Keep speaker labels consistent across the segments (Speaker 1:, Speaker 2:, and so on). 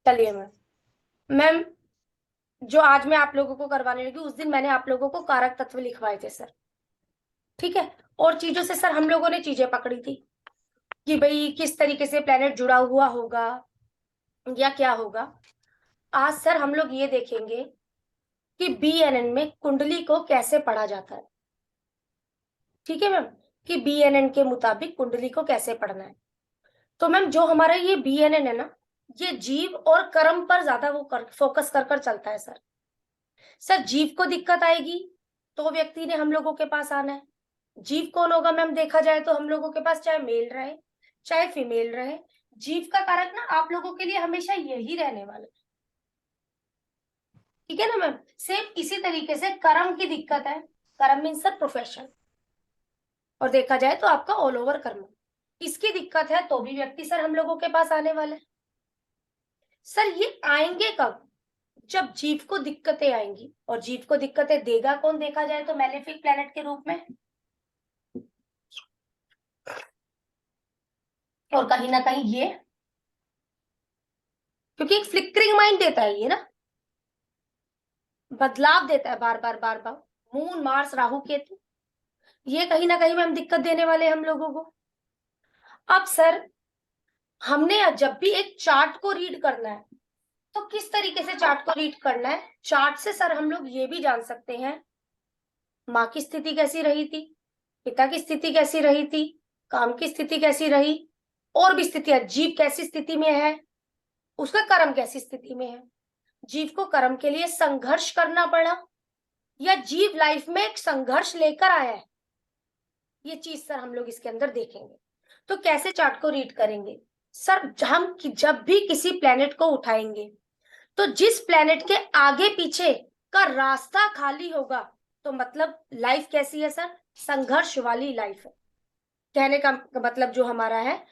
Speaker 1: चलिए ma'am. Ma'am, जो आज मैं आप लोगों को करवाने लगी, उस दिन मैंने आप लोगों को कारक तत्व लिखवाए थे सर। ठीक है। और चीजों से सर हम लोगों ने चीजें पकड़ी थी कि भाई किस तरीके से प्लेनेट जुड़ा हुआ होगा या क्या होगा। आज सर हम लोग ये देखेंगे कि बीएनएन में कुंडली को कैसे पढ़ा जाता है। ठीक है मैम, कि बीएनएन के मुताबिक कुंडली को कैसे पढ़ना है। तो मैम, जो हमारा ये बीएनएन है ना, ये जीव और कर्म पर ज्यादा फोकस कर चलता है सर। सर, जीव को दिक्कत आएगी तो व्यक्ति ने हम लोगों के पास आना है। जीव कौन होगा मैम? देखा जाए तो हम लोगों के पास चाहे मेल रहे चाहे फीमेल रहे, जीव का कारक ना आप लोगों के लिए हमेशा यही रहने वाला है। ठीक है ना मैम। सेम इसी तरीके से कर्म की दिक्कत है। कर्म मीन्स सर प्रोफेशन, और देखा जाए तो आपका ऑल ओवर कर्म, इसकी दिक्कत है तो भी व्यक्ति सर हम लोगों के पास आने वाले हैं। सर, ये आएंगे कब? जब जीव को दिक्कतें आएंगी। और जीव को दिक्कतें देगा कौन? देखा जाए तो मैलेफिक प्लेनेट के रूप में, और कहीं ना कहीं ये, क्योंकि एक फ्लिकरिंग माइंड देता है ये ना, बदलाव देता है बार बार बार बार। मून, मार्स, राहु, केतु, ये कहीं ना कहीं मैम दिक्कत देने वाले हम लोगों को। अब सर, हमने जब भी एक चार्ट को रीड करना है तो किस तरीके से चार्ट को रीड करना है? चार्ट से सर हम लोग ये भी जान सकते हैं माँ की स्थिति कैसी रही थी, पिता की स्थिति कैसी रही थी, काम की स्थिति कैसी रही, और भी स्थितियां, जीव कैसी स्थिति में है, उसका कर्म कैसी स्थिति में है। जीव को कर्म के लिए संघर्ष करना पड़ा या जीव लाइफ में एक संघर्ष लेकर आया है, ये चीज सर हम लोग इसके अंदर देखेंगे। तो कैसे चार्ट को रीड करेंगे सर? हम जब भी किसी प्लेनेट को उठाएंगे तो जिस प्लेनेट के आगे पीछे का रास्ता खाली होगा, तो मतलब लाइफ कैसी है सर? संघर्ष वाली लाइफ है। कहने का मतलब जो हमारा है,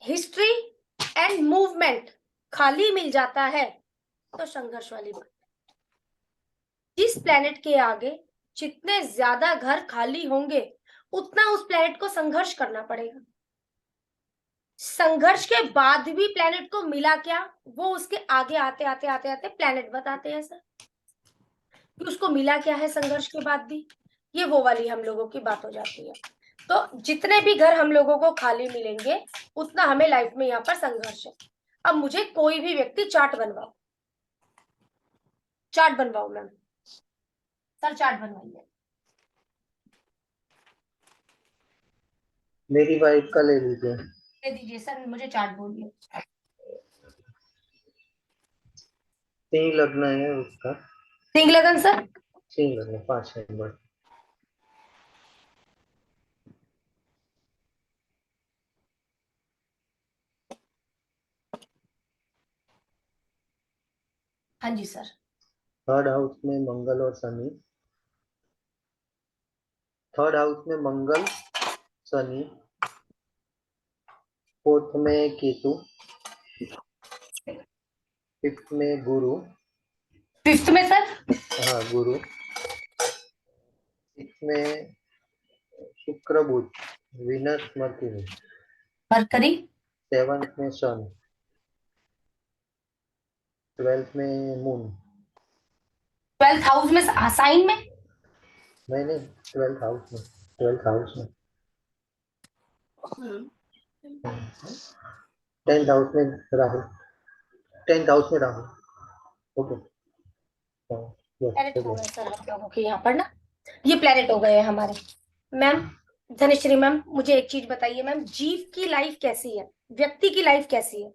Speaker 1: हिस्ट्री एंड मूवमेंट खाली मिल जाता है तो संघर्ष वाली बात। जिस प्लेनेट के आगे जितने ज्यादा घर खाली होंगे, उतना उस प्लेनेट को संघर्ष करना पड़ेगा। संघर्ष के बाद भी प्लेनेट को मिला क्या, वो उसके आगे आते आते आते आते प्लेनेट बताते हैं सर कि उसको मिला क्या है संघर्ष के बाद भी। ये वो वाली हम लोगों की बात हो जाती है। तो जितने भी घर हम लोगों को खाली मिलेंगे, उतना हमें लाइफ में यहाँ पर संघर्ष है। अब मुझे कोई भी व्यक्ति चार्ट बनवाओ, चार्ट बनवाओ मैम। सर, चार्ट बनवाइए।
Speaker 2: मेरी वाइफ का ले लीजिए।
Speaker 1: दे दीजिए सर, मुझे चार्ट बोलिए।
Speaker 2: सिंह लगना है उसका।
Speaker 1: सिंह लगन सर।
Speaker 2: सिंह लगना 5 नंबर।
Speaker 1: हाँ जी सर।
Speaker 2: थर्ड हाउस में मंगल और शनि। थर्ड हाउस में मंगल, शनि। फोर्थ में केतु। फिफ्थ में गुरु।
Speaker 1: फिफ्थ में सर?
Speaker 2: हाँ, गुरु। सिक्स में शुक्र बुध, विनस मर्क्यूरी।
Speaker 1: मरकरी।
Speaker 2: सेवंथ में सन। 12th में मून।
Speaker 1: 12th हाउस में, साइन में।
Speaker 2: नहीं नहीं, 12th हाउस में। 12th हाउस में। 10th हाउस में राहु। 10th हाउस में राहु। ओके।
Speaker 1: प्लेनेट हो गए सर हम लोगों के यहाँ पर ना, ये प्लेनेट हो गए हैं हमारे। मैम, धनश्री मैम, मुझे एक चीज बताइए मैम, जीव की लाइफ कैसी है, व्यक्ति की लाइफ कैसी है?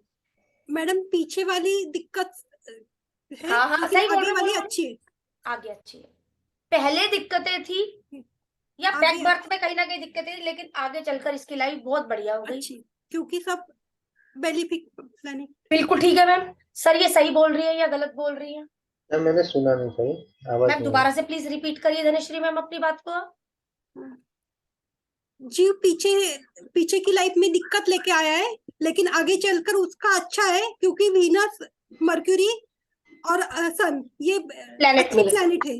Speaker 3: मैडम, पीछे वाली दिक्कत है,
Speaker 1: हाँ हाँ,
Speaker 3: लेकिन
Speaker 1: सही बोल
Speaker 3: आगे
Speaker 1: रहे
Speaker 3: वाली
Speaker 1: हो।
Speaker 3: अच्छी है।
Speaker 1: आगे अच्छी है। पहले दिक्कतें थी या बैक
Speaker 3: आगे
Speaker 1: बर्थ में कहीं ना कहीं दिक्कतें थी, लेकिन आगे चलकर इसकी लाइफ बहुत बढ़िया हो गई।
Speaker 3: अच्छी, क्योंकि सब बेनिफिक प्लानिंग।
Speaker 1: बिल्कुल ठीक है मैम। सर, ये सही बोल रही है या गलत बोल रही है?
Speaker 2: मैंने सुना नहीं, सही आवाज
Speaker 1: मैम,
Speaker 2: नहीं
Speaker 1: दोबारा
Speaker 2: आई।
Speaker 1: से प्लीज रिपीट करिए धनश्री मैम अपनी बात को।
Speaker 3: जीव पीछे पीछे की लाइफ में दिक्कत लेके आया है, लेकिन आगे चलकर उसका अच्छा है, क्योंकि वीनस, मर्क्यूरी और सन ये
Speaker 1: प्लेनेट
Speaker 3: अच्छे
Speaker 1: मिले।
Speaker 3: प्लैनेट है।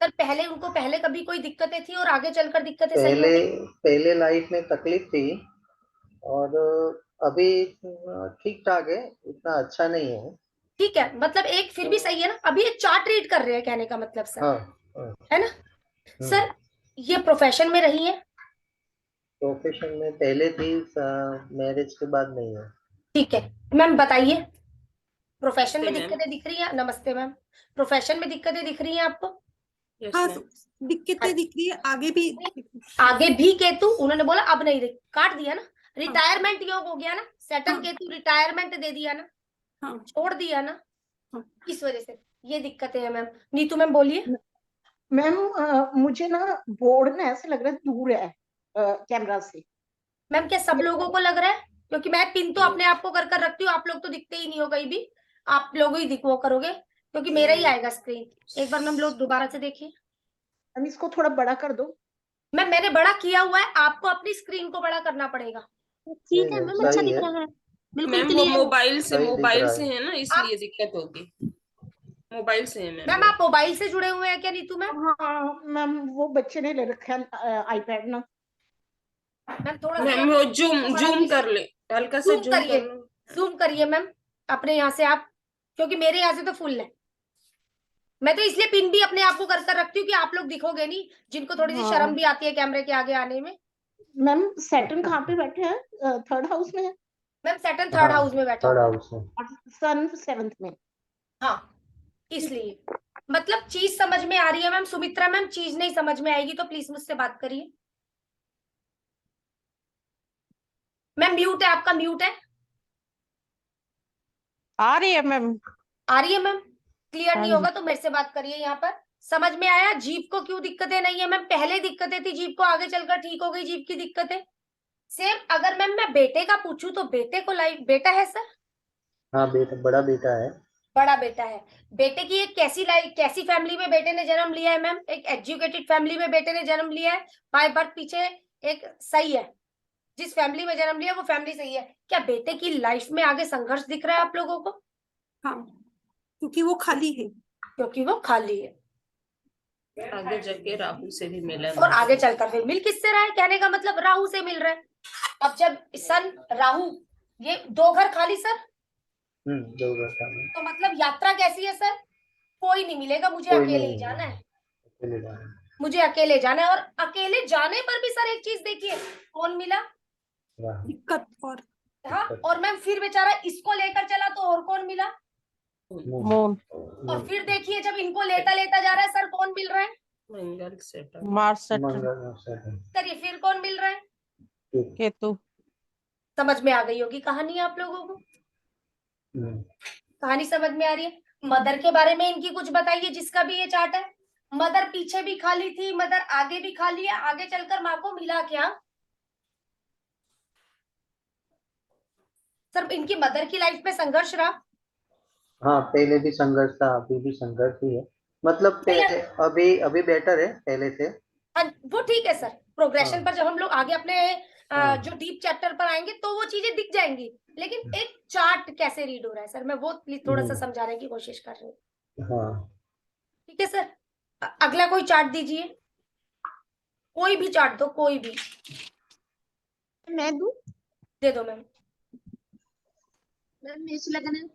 Speaker 1: सर, पहले उनको पहले कभी कोई दिक्कतें थी और आगे चलकर दिक्कतें सही हो
Speaker 2: पहले
Speaker 1: गई?
Speaker 2: पहले लाइफ में तकलीफ थी, और अभी ठीक ठाक है, इतना अच्छा नहीं है।
Speaker 1: ठीक है, मतलब एक फिर भी सही है ना, अभी एक चार्ट रीड कर रहे हैं कहने का मतलब सर,
Speaker 2: हाँ हाँ।
Speaker 1: है ना
Speaker 2: हम्म।
Speaker 1: सर? ये प्रोफेशन में रही है?
Speaker 2: प्रोफेशन में पहले थी, मैरिज के बाद नहीं है।
Speaker 1: ठीक है मैम, बताइए प्रोफेशन
Speaker 4: नमस्ते
Speaker 1: में
Speaker 4: मैम।
Speaker 1: दिक्कतें दिख रही हैं? नमस्ते मैम। प्रोफेशन में दिक्कतें दिख रही हैं आपको?
Speaker 4: यस
Speaker 3: हाँ,
Speaker 4: मैम।
Speaker 3: दिक्कतें दिख रही है, आगे भी
Speaker 1: आगे भी केतु, उन्होंने बोला अब नहीं काट दिया ना,
Speaker 3: हाँ,
Speaker 1: रिटायरमेंट योग हो गया ना, सैटर्न
Speaker 3: हाँ,
Speaker 1: केतु रिटायरमेंट दे दिया ना,
Speaker 3: हाँ,
Speaker 1: छोड़ दिया ना,
Speaker 3: हाँ।
Speaker 1: इस वजह से ये दिक्कतें हैं मैम। नीतू मैम बोलिए।
Speaker 5: मैम मुझे ना बोर्ड ना ऐसे लग रहा है दूर है कैमरा से।
Speaker 1: मैम क्या सब लोगों को लग रहा है? क्योंकि मैं पिन तो
Speaker 2: नहीं।
Speaker 1: अपने आप को कर कर रखती हूँ, आप लोग तो दिखते ही नहीं हो कहीं भी, आप लोग ही दिख वो करोगे क्योंकि मेरा ही आएगा स्क्रीन। एक बार मैम लोग दोबारा से देखिए।
Speaker 5: मैम इसको थोड़ा बड़ा कर दो।
Speaker 1: मैम मैंने बड़ा किया हुआ है, आपको अपनी स्क्रीन को बड़ा करना पड़ेगा।
Speaker 5: ठीक है
Speaker 2: नहीं,
Speaker 5: मैम, अच्छा
Speaker 2: सही
Speaker 5: दिख
Speaker 2: है,
Speaker 5: रहा है, बिल्कुल
Speaker 4: मैम वो
Speaker 5: क्लियर है।
Speaker 2: सही दिख
Speaker 4: मोबाइल
Speaker 2: रहा
Speaker 4: से
Speaker 2: है।
Speaker 4: है ना,
Speaker 1: आप
Speaker 4: इसलिए दिक्कत होगी। मोबाइल से है मैम
Speaker 1: मैम
Speaker 4: वो।
Speaker 1: आप मोबाइल से जुड़े हुए हैं क्या नीतू मैम?
Speaker 5: हाँ मैम, वो बच्चे ने ले रखा है आईपैड ना।
Speaker 1: मैम थोड़ा सा
Speaker 4: मैम
Speaker 1: अपनी
Speaker 4: वो
Speaker 1: screen को
Speaker 4: जूम
Speaker 1: बढ़ाइए,
Speaker 4: कर ले, हल्का सा
Speaker 1: जूम
Speaker 4: जूम
Speaker 1: करिए,
Speaker 4: कर लो।
Speaker 1: जूम करिए मैम अपने यहाँ से आप, क्योंकि मेरे यहाँ से तो फुल है। मैं तो इसलिए पिन भी अपने आप को कर कर रखती हूँ कि आप लोग दिखोगे नहीं, जिनको थोड़ी सी शर्म
Speaker 5: हाँ
Speaker 1: भी आती है कैमरे के आगे आने में।
Speaker 5: मैम, सैटर्न कहाँ पे बैठे हैं? थर्ड हाउस में है
Speaker 1: मैम सैटर्न थर्ड
Speaker 2: हाँ,
Speaker 1: हाउस में बैठा
Speaker 2: थर्ड
Speaker 1: हुआ है।
Speaker 2: हाउस में।
Speaker 5: और सन सेवंथ में।
Speaker 1: हाँ, इसलिए मतलब चीज समझ में आ रही है मैम। सुमित्रा मैम चीज नहीं समझ में आएगी तो प्लीज मुझसे बात करिए। मैम म्यूट है आपका, म्यूट है।
Speaker 6: आ रही है मैम।
Speaker 1: आ रही है मैम? क्लियर
Speaker 6: हाँ
Speaker 1: नहीं
Speaker 6: जी।
Speaker 1: होगा तो मेरे से बात करिए यहाँ पर। समझ में आया जीभ को क्यों दिक्कतें नहीं है मैम? पहले दिक्कतें थी जीभ को, आगे चलकर ठीक हो गई जीभ की दिक्कतें। सेम अगर मैम मैं बेटे का पूछूं तो बेटे को लाइफ बेटा है सर?
Speaker 2: हाँ, बेटा, बड़ा बेटा है।
Speaker 1: बड़ा बेटा है। बेटे की एक कैसी लाइफ, कैसी फैमिली में बेटे ने जन्म लिया है मैम? एक एजुकेटेड फैमिली में बेटे ने जन्म लिया है, बाय बर्थ पीछे एक सही है, जिस फैमिली में जन्म लिया वो फैमिली सही है। क्या बेटे की लाइफ में आगे संघर्ष दिख रहा है आप लोगों को?
Speaker 3: हाँ, क्योंकि वो खाली है।
Speaker 1: क्योंकि वो खाली है
Speaker 4: आगे जाके राहु से भी मिला
Speaker 1: और आगे चलकर फिर मिल किससे रहा है? कहने का मतलब राहु से मिल रहा है। अब जब सन राहु, ये दो घर खाली सर,
Speaker 2: दो बेटा में।
Speaker 1: तो मतलब यात्रा कैसी है सर? कोई नहीं मिलेगा, मुझे
Speaker 2: कोई
Speaker 1: अकेले ही
Speaker 2: नहीं
Speaker 1: जाना है,
Speaker 2: अकेले जाना है।
Speaker 1: मुझे अकेले जाना है। और अकेले जाने पर भी सर एक चीज देखिए, कौन मिला?
Speaker 2: राहु।
Speaker 3: दिक्कत और
Speaker 1: हाँ, और मैम फिर बेचारा इसको लेकर चला तो और कौन मिला?
Speaker 6: मून।
Speaker 1: और फिर देखिए जब इनको लेता लेता जा रहा है सर, कौन मिल रहा है?
Speaker 4: मंगल सेट।
Speaker 6: मार्स सैटर्न
Speaker 2: मंगल और सैटर्न।
Speaker 1: सर ये फिर कौन मिल रहा है?
Speaker 6: केतु।
Speaker 1: समझ में आ गई होगी कहानी आप लोगों को?
Speaker 2: हम्म।
Speaker 1: कहानी समझ में आ रही है? मदर के बारे में इनकी कुछ बताइए, जिसका भी ये चार्ट है। मदर पीछे भी खाली थी, मदर आगे भी खाली है, आगे चलकर माँ को मिला क्या? सर इनकी मदर की लाइफ में संघर्ष रहा?
Speaker 2: हाँ, पहले भी संघर्ष था, अभी भी संघर्ष ही है। मतलब
Speaker 1: नहीं
Speaker 2: पहले, अभी अभी बेटर है पहले से।
Speaker 1: हाँ, वो ठीक है सर। प्रोग्रेशन
Speaker 2: हाँ
Speaker 1: पर जब हम लोग आगे अपने
Speaker 2: हाँ।
Speaker 1: जो डीप चैप्टर पर आएंगे तो वो चीजें दिख जाएंगी, लेकिन एक चार्ट कैसे रीड हो रहा है सर, मैं वो थोड़ा सा समझाने की कोशिश कर रही हूँ।
Speaker 2: हाँ।
Speaker 1: ठीक है सर, अगला कोई चार्ट दीजिए, कोई भी चार्ट दो, कोई भी
Speaker 5: मैं दूं?
Speaker 1: दे दो मैम।
Speaker 5: मैम मिर्च लगाना।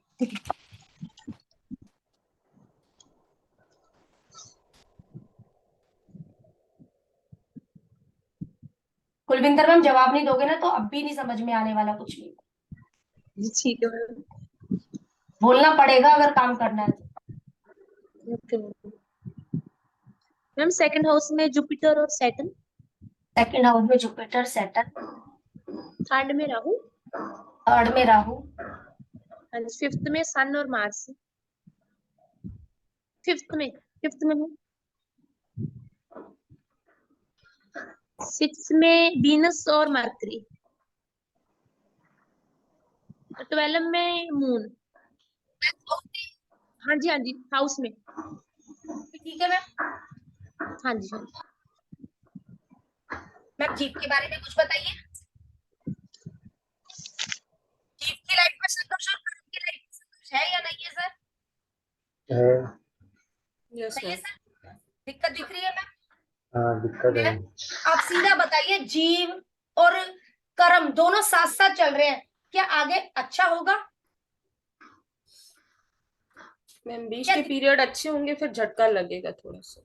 Speaker 1: कुलविंदर मैम जवाब नहीं दोगे ना तो अब भी नहीं समझ में आने वाला कुछ भी,
Speaker 5: ठीक है मैम।
Speaker 1: बोलना पड़ेगा अगर काम करना है तो।
Speaker 5: ओके मैम, सेकंड हाउस में जुपिटर और सैटर्न,
Speaker 1: सेकंड हाउस में जुपिटर सैटर्न,
Speaker 5: थर्ड में राहु,
Speaker 1: थर्ड में राहु,
Speaker 5: एंड फिफ्थ में सन और मार्स। फिफ्थ में है। सिक्स में वीनस और मरकरी। 12 में मून। हाँ जी, हाँ जी, हाउस में।
Speaker 1: ठीक है मैम।
Speaker 5: हाँ जी, हाँ जी।
Speaker 1: मैम जीप के बारे में कुछ बताइए। जीप की लाइफ में संघर्ष और कर्म की लाइफ में संघर्ष है या नहीं है सर?
Speaker 2: है।
Speaker 4: यस
Speaker 1: सही है
Speaker 4: मैम।
Speaker 1: सर, दिक्कत दिख रही है मैम?
Speaker 2: हाँ, दिक्कत है।
Speaker 1: मैम आप सीधा बताइए जीव और कर्म दोनों साथ साथ चल रहे हैं, क्या आगे अच्छा होगा?
Speaker 4: मैम बीच
Speaker 1: क्या
Speaker 4: के पीरियड अच्छे होंगे, फिर झटका लगेगा थोड़ा सा।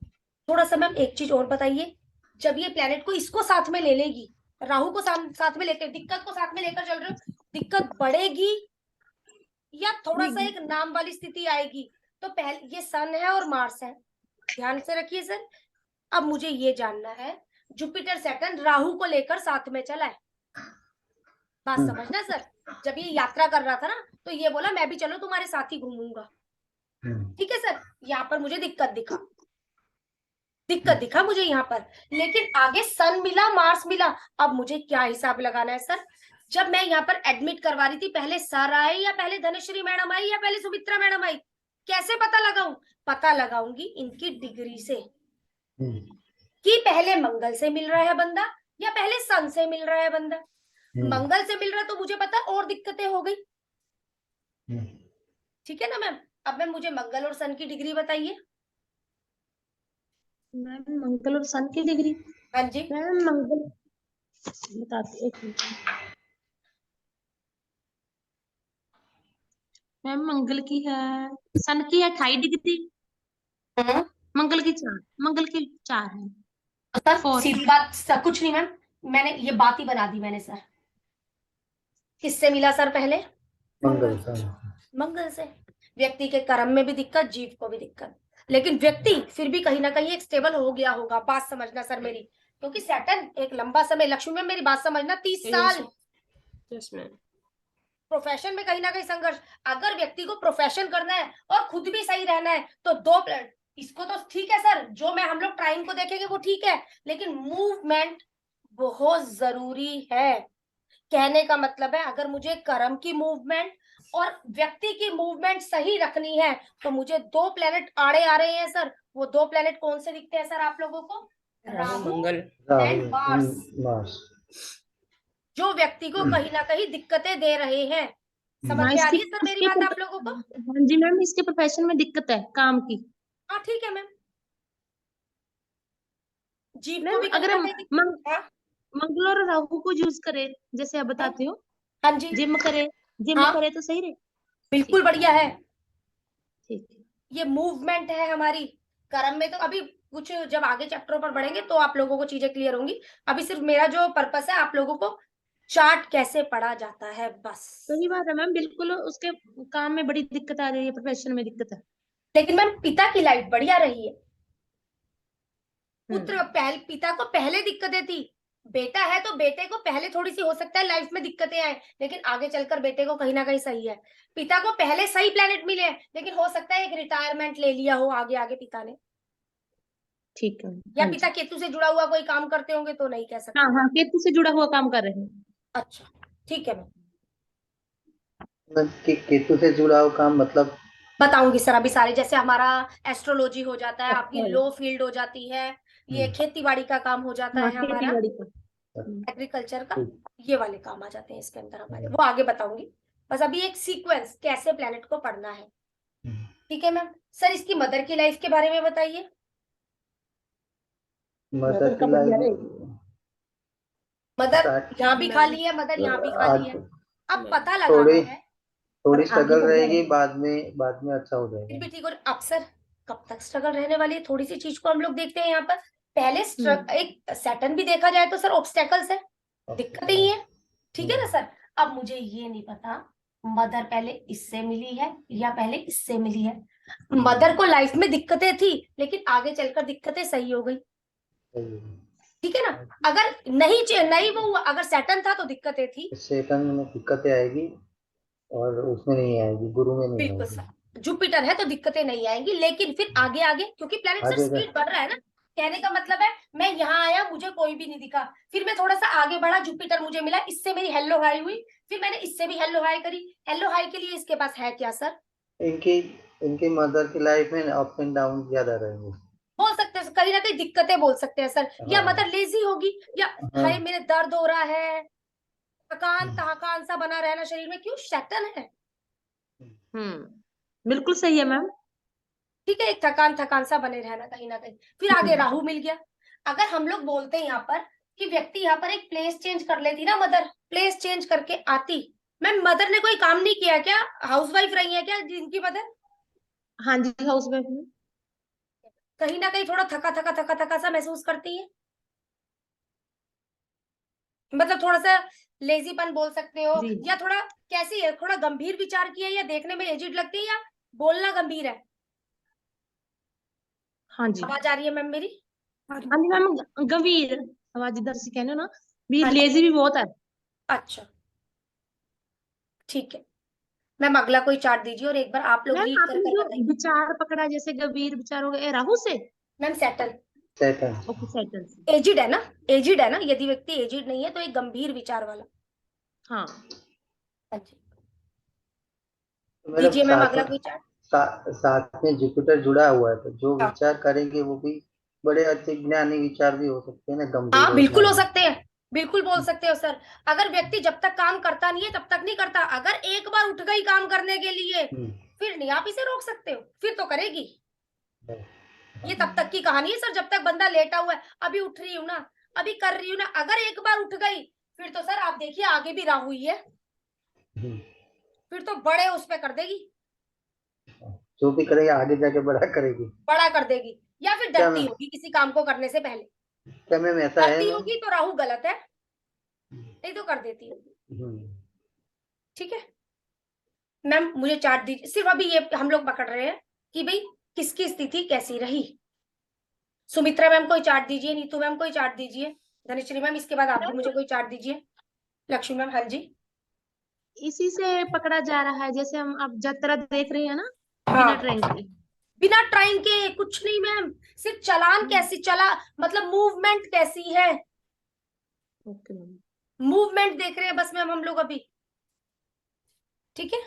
Speaker 1: थोड़ा सा मैम एक चीज और बताइए, जब ये प्लेनेट को इसको साथ में ले लेगी, राहु को साथ में लेकर, दिक्कत को साथ में लेकर चल रहे हो, दिक्कत बढ़ेगी या थोड़ा सा एक नाम वाली स्थिति आएगी? तो पहले ये सन है और मार्स है, ध्यान से रखिए सर। अब मुझे ये जानना है, जुपिटर सैटर्न राहु को लेकर साथ में चला है, बात समझना सर। जब ये यात्रा कर रहा था ना, तो ये बोला मैं भी चलो तुम्हारे साथ ही घूमूंगा, ठीक है सर। यहाँ पर मुझे दिक्कत दिखा मुझे यहाँ पर, लेकिन आगे सन मिला, मार्स मिला। अब मुझे क्या हिसाब लगाना है सर? जब मैं यहाँ पर एडमिट करवा रही थी, पहले सर आए या पहले धनश्री मैडम आई या पहले सुमित्रा मैडम आई? कैसे पता लगाऊं? पता लगाऊंगी इनकी डिग्री से, कि पहले मंगल से मिल रहा है बंदा या पहले सन से मिल रहा है बंदा। मंगल से मिल रहा तो मुझे पता और दिक्कतें हो गई, ठीक है ना मैम। अब मैम मुझे मंगल और सन की डिग्री बताइए।
Speaker 7: मैम मंगल और सन की डिग्री,
Speaker 1: हाँ जी
Speaker 7: मैम मंगल बताती, एक मिनट मैम। मंगल की है, सन की है 28 डिग्री, मंगल की 4 है।
Speaker 1: Sir
Speaker 7: Four.
Speaker 1: सीधी बात सर, कुछ नहीं मैम, मैंने ये बात ही बना दी मैंने सर। किससे मिला सर पहले? मंगल से। व्यक्ति के कर्म में भी दिक्कत, जीव को भी दिक्कत, लेकिन व्यक्ति फिर भी कहीं ना कहीं एक स्टेबल हो गया होगा, बात समझना सर मेरी। क्योंकि सैटर्न एक लंबा समय, लक्ष्मी में मेरी बात समझना, 30 साल
Speaker 4: यस मैम।
Speaker 1: प्रोफेशन में कहीं ना कहीं संघर्ष। अगर व्यक्ति को प्रोफेशन करना है और खुद भी सही रहना है, तो दो प्लेनेट, इसको तो ठीक है सर, जो मैं हम लोग टाइम को देखेंगे वो ठीक है, लेकिन मूवमेंट बहुत जरूरी है। कहने का मतलब है, अगर मुझे कर्म की मूवमेंट और व्यक्ति की मूवमेंट सही रखनी है, तो मुझे 2 प्लेनेट आड़े आ रहे हैं सर। वो 2 प्लेनेट कौन से दिखते हैं सर आप लोगों को? राहु
Speaker 4: मंगल
Speaker 1: एंड मार्स, जो व्यक्ति को कहीं ना कहीं दिक्कतें दे रहे हैं। समझ में आ रही है सर मेरी बात आप लोगों को?
Speaker 7: हाँ जी मैम, इसके प्रोफेशन में दिक्कत है काम की।
Speaker 1: हाँ ठीक है मैम। जीव को
Speaker 7: मैम
Speaker 1: भी कहीं
Speaker 7: अगर
Speaker 1: ना
Speaker 7: हम
Speaker 1: कहीं हाँ?
Speaker 7: मंगल और राहु को यूज करें, जैसे आप बताते हो,
Speaker 1: हाँ जी
Speaker 7: जिम
Speaker 1: हाँ
Speaker 7: करे तो सही रहे।
Speaker 1: बिल्कुल बढ़िया है।
Speaker 7: ठीक है।
Speaker 1: ये मूवमेंट है हमारी। कर्म में तो अभी कुछ जब आगे चैप्टरों पर बढ़ेंगे तो आप लोगों को चीजें क्लियर होंगी। अभी सिर्फ मेरा जो पर्पस है, आप लोगों को चार्ट कैसे पढ़ा जाता है बस।
Speaker 7: सही बात है मैम, बिल्कुल उसके काम में बड़ी दिक्कत आ रही है, प्रोफेशन में दिक्कत है।
Speaker 1: लेकिन मैम पिता की लाइफ बढ़िया रही है। पिता को पहले दिक्कतें थी, बेटा है तो बेटे को पहले थोड़ी सी हो सकता है लाइफ में दिक्कतें आए, लेकिन आगे चलकर बेटे को कहीं ना कहीं सही है। पिता को पहले सही प्लेनेट मिले हैं, लेकिन हो सकता है एक रिटायरमेंट ले लिया हो आगे आगे पिता ने,
Speaker 7: ठीक है।
Speaker 1: या
Speaker 7: हाँ
Speaker 1: पिता
Speaker 7: जी।
Speaker 1: केतु से जुड़ा हुआ कोई काम करते होंगे तो नहीं कह सकते।
Speaker 7: हाँ हाँ, केतु से जुड़ा हुआ काम कर रहे हैं।
Speaker 1: अच्छा ठीक है मैम,
Speaker 2: केतु से जुड़ा हुआ काम मतलब
Speaker 1: बताऊंगी सर। अभी सारे जैसे हमारा एस्ट्रोलॉजी हो जाता है, आपकी
Speaker 7: अच्छा।
Speaker 1: लो फील्ड हो जाती है, ये खेती बाड़ी का काम हो जाता
Speaker 7: हाँ,
Speaker 1: है हमारा,
Speaker 7: खेती बाड़ी का।
Speaker 1: एग्रीकल्चर का, ये वाले काम आ जाते हैं इसके अंदर हमारे, वो आगे बताऊंगी। बस अभी एक सीक्वेंस कैसे प्लेनेट को पढ़ना है, ठीक है मैम। सर इसकी मदर की लाइफ के बारे में बताइए।
Speaker 2: मदर की लाइफ,
Speaker 1: मदर यहाँ भी खाली है, मदर यहाँ भी खाली है। अब पता लगाना
Speaker 2: थोड़ी
Speaker 1: है,
Speaker 2: थोड़ी स्ट्रगल रहेगी, बाद में अच्छा हो
Speaker 1: फिर
Speaker 2: जाएगा।
Speaker 1: भी ठीक। और अब सर कब तक स्ट्रगल रहने वाली है? थोड़ी सी चीज को हम लोग देखते हैं यहाँ पर। पहले एक सैटर्न भी देखा जाए तो सर ऑब्स्टेकल्स है, दिक्कतें ही है, ठीक है ना सर। अब मुझे ये नहीं पता मदर पहले इससे मिली है या पहले इससे मिली है। मदर को लाइफ में दिक्कतें थी, लेकिन आगे चलकर दिक्कतें सही हो गई, ठीक है ना। अगर नहीं वो हुआ, अगर सैटर्न था तो दिक्कतें थी।
Speaker 2: सेकंड में दिक्कतें आएगी और उसमें नहीं आएगी, गुरु में नहीं
Speaker 1: बिल्कुल
Speaker 2: आएगी।
Speaker 1: सर, जुपिटर है तो दिक्कतें नहीं आएंगी, लेकिन फिर आगे आगे, क्योंकि प्लेनेट सर
Speaker 2: आगे
Speaker 1: स्पीड बढ़ रहा है ना। कहने का मतलब है, मैं यहाँ आया मुझे कोई भी नहीं दिखा, फिर मैं थोड़ा सा आगे बढ़ा, जुपिटर मुझे मिला, इससे मेरी हेलो हाई हुई, फिर मैंने इससे भी हेलो हाई करी। हेलो हाई के लिए इसके पास है क्या सर?
Speaker 2: इनकी इनकी मदर की लाइफ में अप एंड डाउन ज्यादा रहेंगे,
Speaker 1: बोल सकते हैं कहीं ना कहीं दिक्कतें बोल सकते हैं सर। या
Speaker 2: हाँ।
Speaker 1: मदर लेजी होगी, या
Speaker 2: हाँ।
Speaker 1: हाय मेरे दर्द हो रहा है, थकान सा बना रहना शरीर में, क्यों? सैटर्न है,
Speaker 7: बिल्कुल सही है मैम।
Speaker 1: ठीक है। एक थकान सा बने रहना कहीं ना कहीं। फिर आगे राहु मिल गया। अगर हम लोग बोलते हैं यहाँ पर कि व्यक्ति यहाँ पर एक प्लेस चेंज कर लेती ना मदर, प्लेस चेंज करके आती। मैम मदर ने कोई काम नहीं किया क्या? हाउसवाइफ रही है क्या जिनकी मदर?
Speaker 7: हाँ जी, हाउस वाइफ हूँ।
Speaker 1: कहीं ना कहीं थोड़ा थका थका थका थका सा महसूस करती है, मतलब थोड़ा सा लेजीपन बोल सकते हो,
Speaker 7: जी।
Speaker 1: या थोड़ा कैसी है, थोड़ा गंभीर विचार की है, या देखने में एजिड लगती है, या बोलना गंभीर है?
Speaker 7: हाँ जी।
Speaker 1: आवाज आ रही है मैम मेरी?
Speaker 7: हाँ जी मैम, गंभीर आवाज इधर से कहने ना, भी
Speaker 1: हाँ जी।
Speaker 7: लेजी भी बहुत है।
Speaker 1: अच्छा ठीक है मैम, अगला कोई चार्ट दीजिए और एक बार आप लोग
Speaker 7: मैम
Speaker 1: रीड कर
Speaker 7: आपने
Speaker 1: कर
Speaker 7: जो
Speaker 1: बताइए।
Speaker 7: विचार पकड़ा, जैसे गंभीर विचार हो गए, राहु से।
Speaker 1: Ma'am settle,
Speaker 2: second.
Speaker 7: Okay, settle से।
Speaker 1: एजिड है ना? एजिड है ना? यदि व्यक्ति एजिड नहीं है तो एक गंभीर विचार वाला।
Speaker 7: हाँ।
Speaker 1: हाँ जी,
Speaker 2: तो मैडम
Speaker 1: दीजिए मैम अगला कोई चार्ट।
Speaker 2: साथ में जुपिटर जुड़ा हुआ है, तो जो
Speaker 1: हाँ
Speaker 2: विचार करेंगे वो भी बड़े अच्छे ज्ञानी विचार भी हो सकते हैं ना, गंभीर
Speaker 1: हाँ
Speaker 2: और
Speaker 1: बिल्कुल हो
Speaker 2: ज्ञानी।
Speaker 1: सकते हैं, बिल्कुल बोल सकते हो सर। अगर व्यक्ति जब तक काम करता नहीं है तब तक नहीं करता, अगर एक बार उठ गई काम करने के लिए
Speaker 2: हम्म,
Speaker 1: फिर नहीं आप इसे रोक सकते हो, फिर तो करेगी।
Speaker 2: है।
Speaker 1: ये तब तक की कहानी है सर, जब तक बंदा लेटा हुआ है, अभी उठ रही हूँ ना, अभी कर रही हूँ ना, अगर एक बार उठ गई फिर तो सर आप देखिए आगे भी राहु ही है,
Speaker 2: हम्म,
Speaker 1: फिर तो बड़े उस पे कर देगी,
Speaker 2: जो भी करेगी आगे जाके बड़ा करेगी।
Speaker 1: बड़ा कर देगी, या फिर
Speaker 2: क्या
Speaker 1: डरती
Speaker 2: मैम?
Speaker 1: होगी किसी काम को करने से पहले।
Speaker 2: क्या मैम ऐसा है
Speaker 1: डरती
Speaker 2: मैम?
Speaker 1: होगी तो राहु गलत है, नहीं तो कर देती होगी।
Speaker 2: हम्म,
Speaker 1: ठीक है मैम, मुझे चार्ट दीजिए, सिर्फ अभी ये हम लोग पकड़ रहे हैं कि भाई किसकी स्थिति कैसी रही। सुमित्रा मैम कोई चार्ट दीजिए, नीतू मैम कोई चार्ट दीजिए, धनश्री मैम इसके बाद आप भी मुझे कोई चार्ट दीजिए, लक्ष्मी मैम। हाँ जी।
Speaker 7: इसी से पकड़ा जा रहा है, जैसे हम अब यात्रा देख रहे हैं ना, बिना
Speaker 1: हाँ
Speaker 7: ट्रेन के।
Speaker 1: बिना ट्राइन के कुछ नहीं मैम, सिर्फ चलान कैसी चला, मतलब मूवमेंट कैसी है,
Speaker 7: ओके मैम।
Speaker 1: मूवमेंट देख रहे हैं बस मैम हम लोग अभी। ठीक है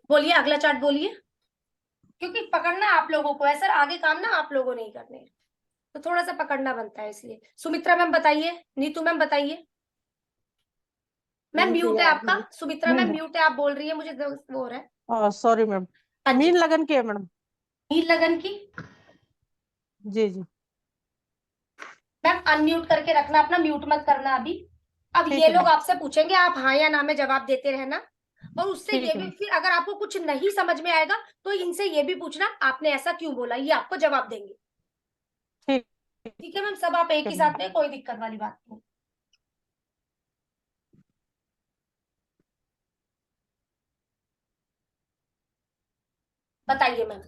Speaker 1: बोलिए अगला चार्ट बोलिए, क्योंकि पकड़ना आप लोगों को है सर, आगे काम ना आप लोगों ने ही करने हैं, तो थोड़ा सा पकड़ना बनता है इसलिए। सुमित्रा मैम बताइए, नीतू मैम बताइए। मैम
Speaker 5: मुझे
Speaker 1: म्यूट है
Speaker 5: याद
Speaker 1: आपका,
Speaker 5: नहीं।
Speaker 1: सुमित्रा मैम म्यूट है, आप बोल रही है, मुझे वो हो रहा है।
Speaker 6: सॉरी मैम,
Speaker 1: हाँ जी,
Speaker 6: मीन लगन की है मैडम।
Speaker 1: नील लगन की।
Speaker 6: जी जी
Speaker 1: मैम अनम्यूट करके रखना अपना, म्यूट मत करना अभी। अब
Speaker 6: ठीक
Speaker 1: ये
Speaker 6: है
Speaker 1: लोग
Speaker 6: मैम,
Speaker 1: आपसे पूछेंगे, आप हाँ या ना में जवाब देते रहना, और उससे
Speaker 6: ठीक
Speaker 1: ये
Speaker 6: है
Speaker 1: भी
Speaker 6: मैम,
Speaker 1: फिर अगर आपको कुछ नहीं समझ में आएगा तो इनसे ये भी पूछना आपने ऐसा क्यों बोला, ये आपको जवाब देंगे।
Speaker 6: ठीक
Speaker 1: ठीक है मैम, सब आप एक
Speaker 6: है
Speaker 1: ही
Speaker 6: मैम।
Speaker 1: साथ में, कोई दिक्कत वाली बात नहीं। बताइए मैम।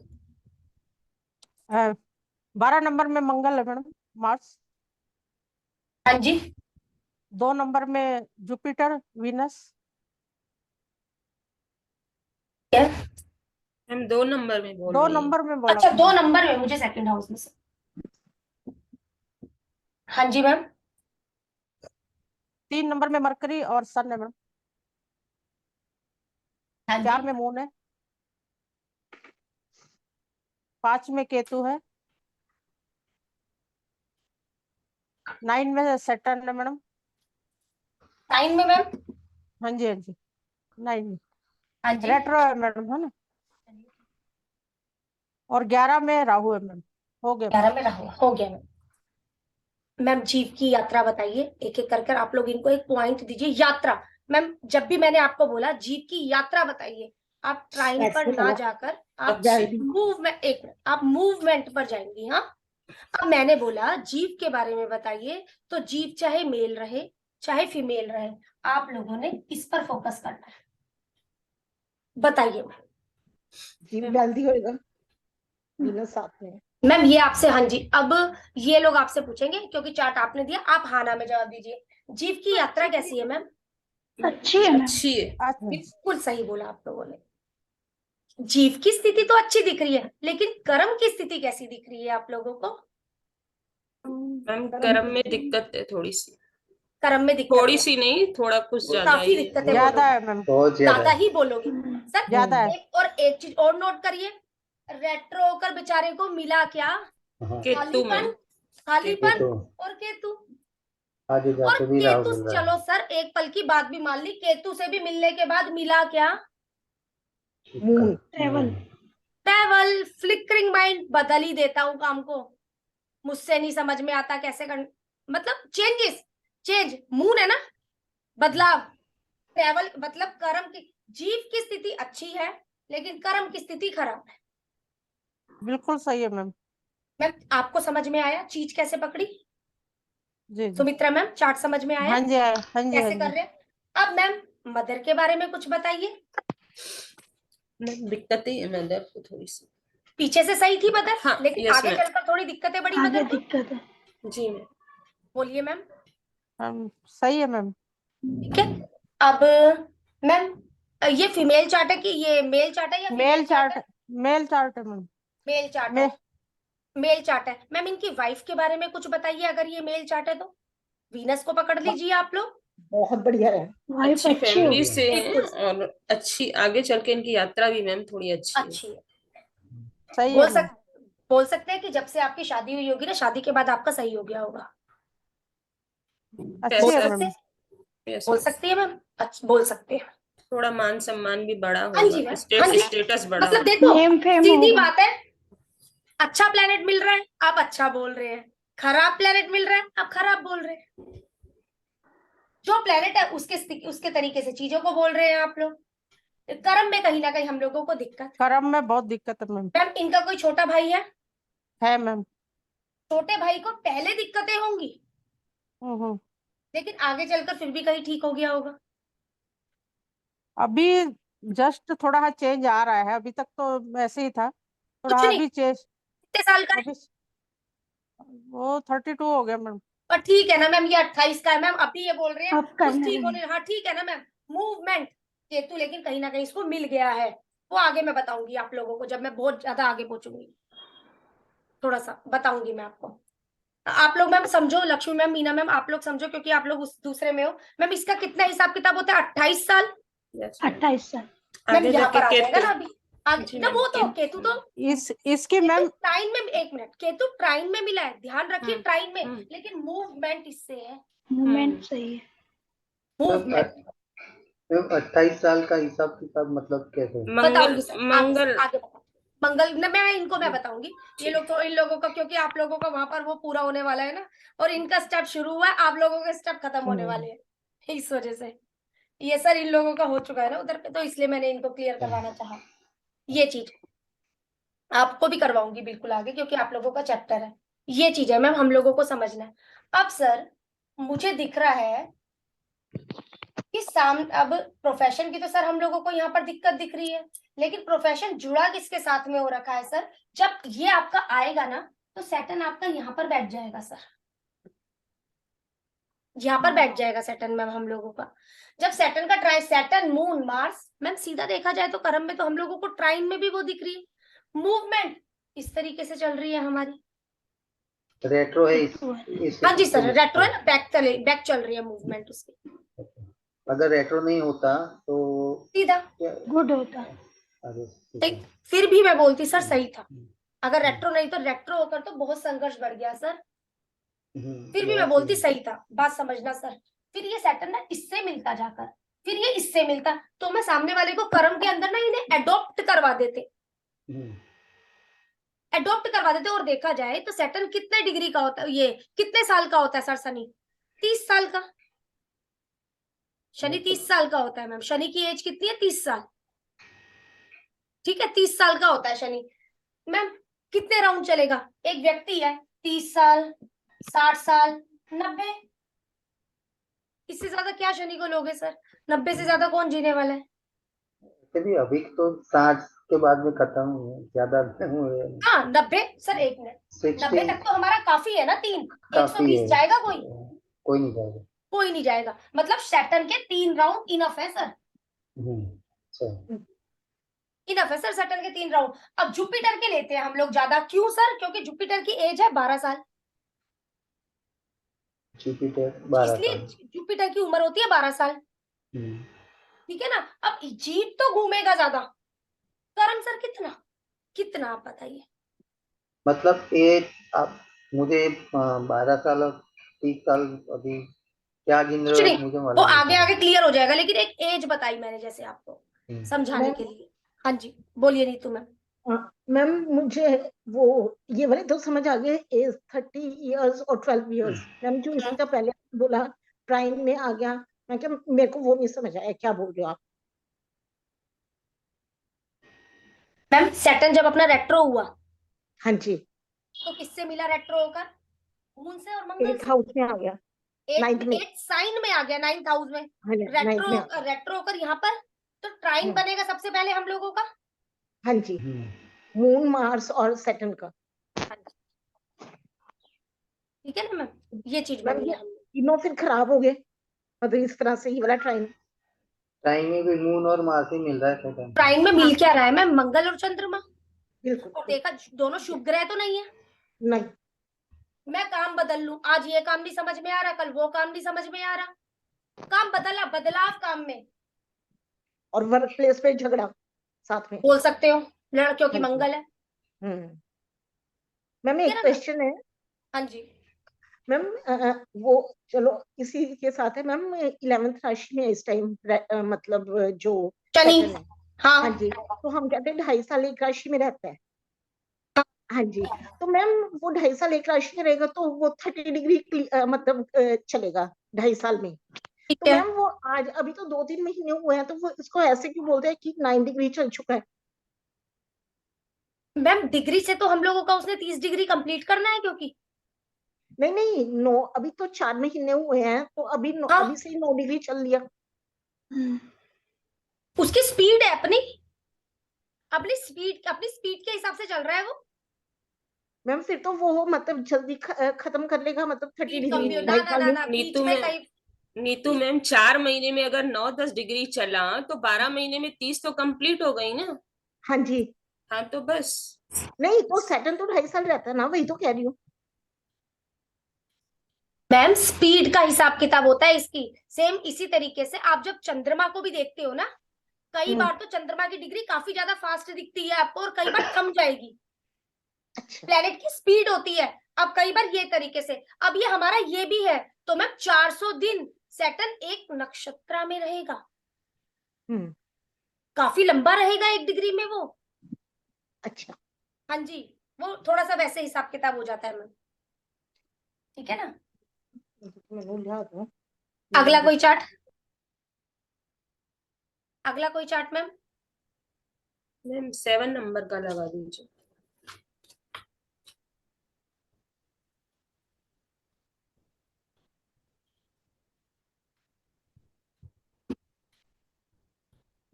Speaker 6: 12 नंबर में मंगल है मैडम, मार्स।
Speaker 1: हाँ जी।
Speaker 6: 2 नंबर में जुपिटर, वीनस।
Speaker 1: क्या?
Speaker 4: हम 2 नंबर में बोल
Speaker 6: 2
Speaker 4: रही है।
Speaker 6: नंबर में बोला
Speaker 1: अच्छा 2
Speaker 6: मैम।
Speaker 1: नंबर में, मुझे सेकंड हाउस में से। हाँ जी मैम।
Speaker 6: 3 नंबर में मरकरी और सन है मैडम।
Speaker 1: हाँ
Speaker 6: 4
Speaker 1: जी।
Speaker 6: में मून है। 5 में केतु है। 9 में सैटर्न है मैडम।
Speaker 1: 9 में मैम।
Speaker 6: हाँ जी हाँ जी, 9 में
Speaker 1: हाँ जी।
Speaker 6: रेट्रो है मैडम, है ना। और 11 में राहु है मैडम। हो गया मैम।
Speaker 1: 11 में राहु हो गया मैम। मैम जीव की यात्रा बताइए, एक एक कर कर आप लोग इनको एक पॉइंट दीजिए। यात्रा मैम, जब भी मैंने आपको बोला जीव की यात्रा बताइए, आप ट्राइन पर ना जाकर आप
Speaker 4: अच्छी।
Speaker 1: मूवमेंट, एक मिनट, आप मूवमेंट पर जाएंगी। हाँ अब मैंने बोला जीव के बारे में बताइए, तो जीव चाहे मेल रहे चाहे फीमेल रहे, आप लोगों ने इस पर फोकस करना है। बताइए मैम।
Speaker 5: जीव हेल्दी होएगा बिना साथ में।
Speaker 1: मैम ये आपसे, हाँ जी, अब ये लोग आपसे पूछेंगे क्योंकि चार्ट आपने दिया, आप हाँ ना में जवाब दीजिए। जीव की यात्रा कैसी है मैम?
Speaker 4: अच्छी है।
Speaker 6: अच्छा,
Speaker 1: बिल्कुल सही बोला आप लोगों ने। जीव की स्थिति तो अच्छी दिख रही है, लेकिन कर्म की स्थिति कैसी दिख रही है आप लोगों को?
Speaker 4: मैम कर्म में दिक्कत है थोड़ी सी।
Speaker 1: कर्म में दिक्कत
Speaker 4: थोड़ी
Speaker 1: है,
Speaker 4: सी नहीं, थोड़ा कुछ ज्यादा
Speaker 1: काफी
Speaker 4: ही
Speaker 1: दिक्कत है
Speaker 6: ज्यादा
Speaker 1: बोलोगे,
Speaker 6: है मैम,
Speaker 2: बहुत ज्यादा
Speaker 1: ज्यादा
Speaker 2: है।
Speaker 1: ही बोलोगे सर।
Speaker 6: ज्यादा है।
Speaker 1: एक चीज और नोट करिए, रेट्रो होकर बेचारे को मिला क्या?
Speaker 2: हाँ,
Speaker 4: केतु में।
Speaker 1: खालीपन, खालीपन
Speaker 2: केतु
Speaker 1: और केतु।
Speaker 2: आगे
Speaker 1: और
Speaker 2: जाके भी राहु
Speaker 1: केतु,
Speaker 2: मिल रहा है।
Speaker 1: चलो सर एक पल की बात भी मान ली, केतु से भी मिलने के बाद मिला क्या?
Speaker 2: मून।
Speaker 1: ट्रैवल। फ्लिकरिंग माइंड, बदल ही देता हूँ काम को, मुझसे नहीं समझ में आता कैसे कर, मतलब चेंजेस, चेंज। मून है ना, बदलाव, ट्रेवल, मतलब कर्म की, जीव की स्थिति अच्छी है लेकिन कर्म की स्थिति खराब है।
Speaker 6: बिल्कुल सही है मैम।
Speaker 1: मैम आपको समझ में आया चीज कैसे पकड़ी?
Speaker 6: जी जी।
Speaker 1: सुमित्रा मैम चार्ट समझ में आया
Speaker 6: हाँ जी हाँ जी हाँ
Speaker 1: कैसे
Speaker 6: जी।
Speaker 1: कर रहे हैं? अब मैम मदर के बारे में कुछ बताइए।
Speaker 4: मैम दिक्कतें है मदर को थोड़ी सी।
Speaker 1: पीछे से सही थी मदर,
Speaker 4: हाँ,
Speaker 1: लेकिन
Speaker 4: yes,
Speaker 1: आगे
Speaker 4: मैम।
Speaker 1: चलकर थोड़ी दिक्कतें बड़ी
Speaker 3: आगे
Speaker 1: मदर को।
Speaker 3: दिक्कत है।
Speaker 4: जी मैम।
Speaker 1: बोलिए मैम।
Speaker 6: सही है मैम।
Speaker 1: ठीक है। अब मैम ये फीमेल चार्ट है कि ये मेल चार्ट है या
Speaker 6: मेल
Speaker 1: फीमेल चार्ट
Speaker 6: चार्ट,
Speaker 1: है?
Speaker 6: मेल चार्ट है मैम।
Speaker 1: मेल चार्ट
Speaker 6: मे
Speaker 1: है, मेल चार्ट है। मैम इनकी वाइफ के बारे में कुछ बताइए, अगर ये मेल चार्ट है तो। वीनस को पकड़ लीजिए आप लोग।
Speaker 5: बहुत बढ़िया है।
Speaker 3: वाइफ
Speaker 4: अच्छी
Speaker 3: अच्छी
Speaker 4: फैमिली
Speaker 3: होगी।
Speaker 4: से हैं
Speaker 1: बिल्कुल
Speaker 4: और अच्छी आगे चल के इनकी यात्रा भी मैम थोड़ी अच्छी है।
Speaker 1: अच्छी है।
Speaker 6: सही है मैम।
Speaker 1: बोल सकते हैं कि जब से आपकी शादी हुई होगी ना, शादी के बाद आपका सही हो गया होगा।
Speaker 6: अच्छी है
Speaker 4: पैसा,
Speaker 6: मैम।
Speaker 4: yes,
Speaker 1: बोल
Speaker 4: मैम।
Speaker 1: सकती है मैम, अच्छा बोल सकते हैं।
Speaker 4: थोड़ा मान सम्मान भी बढ़ा
Speaker 1: हाँ जी
Speaker 4: होगा,
Speaker 1: मैम, हाँ जी।
Speaker 4: स्टेटस बढ़ा
Speaker 1: मतलब
Speaker 4: होगा।
Speaker 1: देखो
Speaker 3: नेम फेम
Speaker 1: सीधी
Speaker 3: होगा।
Speaker 1: बात है, अच्छा प्लेनेट मिल रहा है आप अच्छा बोल रहे हैं, खराब प्लेनेट मिल रहा है आप खराब बोल रहे हैं। जो प्लेनेट है उसके तरीके से चीजों को बोल रहे हैं आप लोग। कर्म में कहीं ना कहीं हम लोगों को दिक्कत।
Speaker 6: कर्म में बहुत दिक्कत है मैम।
Speaker 1: मैम इनका कोई छोटा भाई है
Speaker 6: मैम।
Speaker 1: छोटे भाई को पहले दिक्कतें होंगी
Speaker 6: हम्म।
Speaker 1: लेकिन आगे चलकर फिर भी कहीं ठीक हो गया होगा।
Speaker 6: अभी जस्ट थोड़ा सा चेंज आ रहा है, अभी तक तो ऐसे ही था,
Speaker 1: कुछ
Speaker 6: थोड़ा
Speaker 1: नहीं,
Speaker 6: अभी चेंज।
Speaker 1: कितने साल का है?
Speaker 6: अभी वो 32 हो गया मैम।
Speaker 1: पर ठीक है ना मैम, ये 28 का है मैम, अभी ये बोल रहे हैं
Speaker 3: अब
Speaker 1: कुछ
Speaker 3: करना
Speaker 1: ठीक
Speaker 3: नहीं।
Speaker 1: होने। हाँ ठीक है ना मैम, मूवमेंट केतु, लेकिन कहीं ना कहीं इसको मिल गया है। वो आगे मैं बताऊंगी आप लोगों को, जब मैं बहुत ज्यादा आगे पहुंचूंगी थोड़ा सा बताऊंगी मैं आपको। आप लोग मैम समझो, लक्ष्मी मैम, मीना मैम, आप लोग समझो क्योंकि आप लोग उस दूसरे में हो। मैम इसका कितना हिसाब किताब होता है? 28 साल।
Speaker 4: Yes, ma'am.
Speaker 3: 28 साल।
Speaker 1: मैम
Speaker 4: आगे
Speaker 1: यहाँ
Speaker 4: जाके
Speaker 1: पर आ जाएगा
Speaker 4: केतु।
Speaker 1: ना अभी आगे
Speaker 4: जी
Speaker 1: ना,
Speaker 4: मैम,
Speaker 1: वो तो केतु तो
Speaker 6: इसकी
Speaker 1: केतु
Speaker 6: मैम
Speaker 1: ट्राइन में, एक मिनट, केतु ट्राइन में मिला है, ध्यान रखिए
Speaker 4: हम्म,
Speaker 1: ट्राइन में,
Speaker 4: हम्म।
Speaker 1: लेकिन मूवमेंट इससे है।
Speaker 3: मूवमेंट सही है।
Speaker 1: मूवमेंट
Speaker 2: 28 साल का हिसाब किताब मतलब कैसे?
Speaker 1: बताऊंगी सर, आगे
Speaker 4: मंगल
Speaker 1: आगे बताऊंगी। मंगल न, मैं बताऊंगी। ये लोग तो, इन लोगों का, क्योंकि आप लोगों का वहां पर वो पूरा होने वाला है ना, और इनका स्टेप शुरू हुआ है, आप लोगों के स्टेप खत्म होने वाले हैं इस वजह से। ये सर इन लोगों का हो चुका है ना उधर पे, तो इसलिए मैंने इनको क्लियर करवाना चाहा ये चीज। आपको भी करवाऊंगी बिल्कुल आगे, क्योंकि आप लोगों का चैप्टर है। ये चीज है मैम, हम लोगों को समझना है। अब सर मुझे दिख रहा है कि अब प्रोफेशन की तो सर हम लोगों को यहाँ पर दिक्कत दिख रही है, लेकिन प्रोफेशन जुड़ा किसके साथ में हो रखा है सर? जब ये आपका आएगा ना, तो सैटर्न आपका यहाँ पर बैठ जाएगा सर, यहाँ पर बैठ जाएगा सैटर्न मैम हम लोगों का। जब सैटर्न का try, Saturn moon Mars, ma'am सीधा देखा जाए तो कर्म में तो हम लोगों को ट्राइन में भी वो दिख रही है। मूवमेंट इस तरीके से चल रही है हमारी।
Speaker 2: रेट्रो है
Speaker 1: हाँ जी सर, रेट्रो है ना, बैक चल रही है मूवमेंट उसकी।
Speaker 2: अगर रेट्रो नहीं होता तो
Speaker 1: सीधा
Speaker 3: गुड होता।
Speaker 1: ठीक, फिर भी मैं बोलती सर सही था। अगर रेट्रो नहीं तो रेट्रो होकर तो बहुत संघर्ष बढ़ गया सर, फिर भी मैं बोलती सही था। बात समझना सर, फिर ये सैटर्न ना इससे मिलता जाकर, फिर ये इससे मिलता, तो मैं सामने वाले को कर्म के अंदर ना इन्हें एडॉप्ट करवा देते, एडॉप्ट करवा देते। और देखा जाए तो सैटर्न कितने डिग्री का होता है, ये कितने साल का होता है सर? शनि 30 साल का, शनि 30 साल का होता है मैम। शनि की एज कितनी है? 30 साल। ठीक है, 30 साल का होता है शनि। मैम कितने राउंड चलेगा? एक व्यक्ति है 30 साल, 60 साल, 90, इससे ज्यादा क्या शनि को लोगे सर? 90 से ज्यादा कौन जीने वाला है?
Speaker 2: चलिए अभी तो 60 के बाद में खत्म हुए, ज्यादा हुए।
Speaker 1: हाँ 90 सर, एक मिनट, 90 तक तो हमारा काफी है ना। 120 जाएगा कोई?
Speaker 2: कोई नहीं जाएगा।
Speaker 1: कोई नहीं जाएगा, मतलब सैटर्न के 3 राउंड इनफ है सर, इनफ है सर सैटर्न के 3 राउंड। अब जुपिटर के लेते हैं हम लोग ज्यादा, क्यों सर? क्योंकि जुपिटर की एज है 12 साल,
Speaker 2: जुपिटर 12
Speaker 1: इसलिए
Speaker 2: साल।
Speaker 1: जुपिटर की उम्र होती है 12 साल। ठीक है ना? अब जीव तो घूमेगा ज्यादा, कर्म सर कितना कितना आप बताइए।
Speaker 2: मतलब एक आप मुझे 12 साल और 30 साल अभी क्या गिन
Speaker 1: कुछ
Speaker 2: रहे
Speaker 1: नहीं,
Speaker 2: हो मुझे
Speaker 1: वो
Speaker 2: मालूम नहीं
Speaker 1: आगे आगे क्लियर हो जाएगा, लेकिन एक एज बताई मैंने जैसे आपको समझाने के लिए। हाँ जी बोलिए नीतू मैम।
Speaker 5: मैम मुझे वो ये वाले तो समझ आ गए, एज 30 इयर्स और 12 इयर्स। मैम जो इसका पहले बोला प्राइम में आ गया मैं क्या, मेरे को वो नहीं समझ आया क्या बोल रहे हो आप।
Speaker 1: मैम सैटर्न जब अपना रेट्रो हुआ
Speaker 5: हाँ जी,
Speaker 1: तो किससे मिला रेट्रो होकर? मून से और मंगल
Speaker 5: 8th
Speaker 1: से।
Speaker 5: हाउस में आ गया, 9th में।
Speaker 1: एट साइन में आ गया, 9th हाउस में।
Speaker 5: हाँ, 9th में आ गया।
Speaker 1: रेट्रो होकर यहाँ पर तो ट्राइन
Speaker 5: हम्म।
Speaker 1: बनेगा सबसे पहले हम लोगों का।
Speaker 5: हाँ जी, मून मार्स और सैटर्न का।
Speaker 1: ठीक है ना मैम, ये चीज
Speaker 5: मैम
Speaker 1: बनी
Speaker 5: ये
Speaker 1: है हम।
Speaker 5: तीनों फिर खराब हो गए, मतलब इस तरह से ये वाला ट्राइन।
Speaker 2: टाइम में भी मून और मार्स ही मिल रहा है सेकंड।
Speaker 1: ट्राइन में मिल क्या रहा है मैम? मंगल और चंद्रमा।
Speaker 5: बिल्कुल
Speaker 1: और देखा दोनों शुभ ग्रह तो नहीं है।
Speaker 5: नहीं।
Speaker 1: मैं काम बदल लूं, आज ये काम नहीं समझ में आ रहा, कल वो काम नहीं समझ में आ रहा, काम बदला, बदलाव काम में
Speaker 5: और वर्क प्लेस पे झगड़ा साथ में।
Speaker 1: बोल सकते हो, लड़कियों की
Speaker 5: हाँ जी।
Speaker 1: मंगल है।
Speaker 5: मैम
Speaker 1: ठीक है
Speaker 5: एक
Speaker 1: ना मैम?
Speaker 5: क्वेश्चन है
Speaker 1: हाँ जी।
Speaker 5: मैम, वो चलो इसी के साथ है मैम, 11th राशि में इस टाइम मतलब जो
Speaker 1: शनि।
Speaker 5: सैटर्न है।
Speaker 1: हाँ
Speaker 5: हाँ जी, तो हम कहते हैं 2.5 साल एक राशि में रहता है। हाँ जी, तो मैम वो 2.5 साल एक राशि में रहेगा तो वो 30 डिग्री मतलब चलेगा 2.5 साल में।
Speaker 1: ठीक
Speaker 5: तो
Speaker 1: है
Speaker 5: मैम वो आज अभी तो 2-3 महीने हुए हैं, तो वो इसको ऐसे क्यों बोलते हैं कि 9 डिग्री चल चुका है।
Speaker 1: मैम, डिग्री से तो हम लोगों का उसने 30 डिग्री कंप्लीट करना है, क्योंकि
Speaker 5: नहीं नहीं, 9 अभी तो 4 महीने हुए हैं, तो अभी
Speaker 1: हाँ
Speaker 5: अभी से ही 9 डिग्री चल लिया।
Speaker 1: उसकी स्पीड है अपनी, अपनी स्पीड के हिसाब से चल रहा है वो।
Speaker 5: मैम फिर तो वो मतलब जल्दी खत्म कर लेगा, मतलब 30
Speaker 1: स्पीड
Speaker 5: डिग्री
Speaker 1: कंप्यूटर ना
Speaker 5: 2.5
Speaker 1: ना
Speaker 5: साल
Speaker 1: ना
Speaker 5: में।
Speaker 1: ना, बीच
Speaker 4: नीतू
Speaker 1: में
Speaker 4: में
Speaker 1: कहीं।
Speaker 4: नीतू मैम 4 महीने में अगर 9-10 डिग्री चला तो 12 महीने में 30 तो कंप्लीट हो गई ना।
Speaker 5: हाँ जी,
Speaker 4: हाँ तो बस।
Speaker 5: नहीं तो सैटर्न तो 2.5 साल रहता है ना, वही तो कह रही हूँ।
Speaker 1: मैम स्पीड का हिसाब किताब होता है इसकी। सेम इसी तरीके से आप जब चंद्रमा को भी देखते हो ना, कई
Speaker 5: हम्म।
Speaker 1: बार तो चंद्रमा की डिग्री काफी ज्यादा फास्ट दिखती है आपको और कई बार थम जाएगी।
Speaker 5: अच्छा।
Speaker 1: प्लेनेट की स्पीड होती है। अब कई बार ये तरीके से, अब ये हमारा ये भी है, तो मैम 400 दिन सैटर्न एक नक्षत्र में रहेगा।
Speaker 5: हम्म।
Speaker 1: काफी लंबा रहेगा एक डिग्री में वो।
Speaker 5: अच्छा।
Speaker 1: हाँ जी, वो थोड़ा सा वैसे हिसाब किताब हो जाता है मैम। ठीक है ना?
Speaker 5: मैंने लिया था।
Speaker 1: अगला कोई चार्ट, अगला कोई चार्ट मैम।
Speaker 4: मैम 7 नंबर का लगा दीजिए।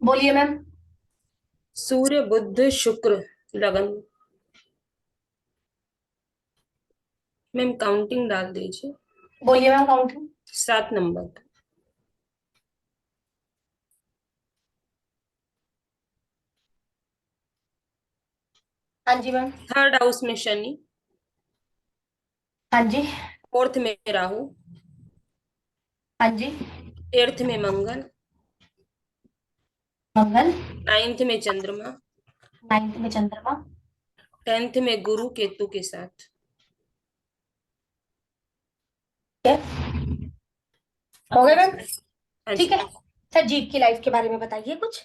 Speaker 1: बोलिए मैम।
Speaker 4: सूर्य बुध शुक्र लगन। मैम काउंटिंग डाल दीजिए।
Speaker 1: बोलिए मैम काउंटिंग।
Speaker 4: 7 नंबर का।
Speaker 1: हाँ जी मैम।
Speaker 4: 3rd हाउस में शनि,
Speaker 1: हाँ जी।
Speaker 4: 4th में राहु,
Speaker 1: हाँ जी।
Speaker 4: 8th में मंगल,
Speaker 1: मंगल।
Speaker 4: 9th में चंद्रमा,
Speaker 1: 9th में चंद्रमा।
Speaker 4: 10th में गुरु केतु के साथ।
Speaker 1: ठीक है, हो गए मैम?
Speaker 4: हाँ
Speaker 1: ठीक
Speaker 4: जी।
Speaker 1: है सर, जीव की लाइफ के बारे में बताइए कुछ,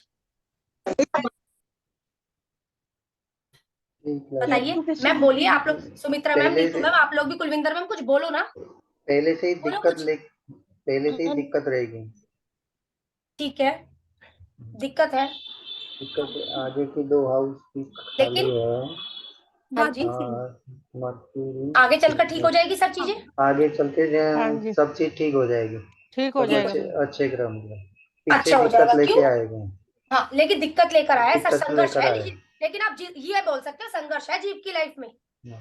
Speaker 1: बताइए मैम। बोलिए आप लोग, सुमित्रा मैम,
Speaker 2: पहले
Speaker 1: नीतू
Speaker 2: से
Speaker 1: मैम, आप लोग भी, कुलविंदर मैम, कुछ बोलो ना,
Speaker 2: पहले से ही
Speaker 1: बोलो कुछ।
Speaker 2: पहले से ही दिक्कत रहेगी।
Speaker 1: ठीक है, दिक्कत है,
Speaker 2: दिक्कत आगे की 2 हाउस की खाली
Speaker 1: लेकिन
Speaker 2: है।
Speaker 1: हाँ जी,
Speaker 2: मर्क्यूरी
Speaker 1: आगे चलकर ठीक हो जाएगी सब चीजें।
Speaker 2: आगे चलते
Speaker 6: हाँ जी,
Speaker 2: सब चीज ठीक हो जाएगी।
Speaker 6: ठीक हो
Speaker 2: सब
Speaker 6: जाएगा
Speaker 2: अच्छे
Speaker 6: मैम।
Speaker 2: अच्छे क्रम में। पीछे
Speaker 1: अच्छा हो
Speaker 2: दिक्कत
Speaker 1: जाएगा,
Speaker 2: लेके
Speaker 1: क्यों?
Speaker 2: आएगा।
Speaker 1: हाँ लेकिन दिक्कत लेकर आया है सर,
Speaker 2: दिक्कत
Speaker 1: संघर्ष
Speaker 2: लेकर
Speaker 1: है,
Speaker 2: आए।
Speaker 1: लेकिन आप ये बोल सकते हो संघर्ष है जीव की लाइफ में।
Speaker 6: जी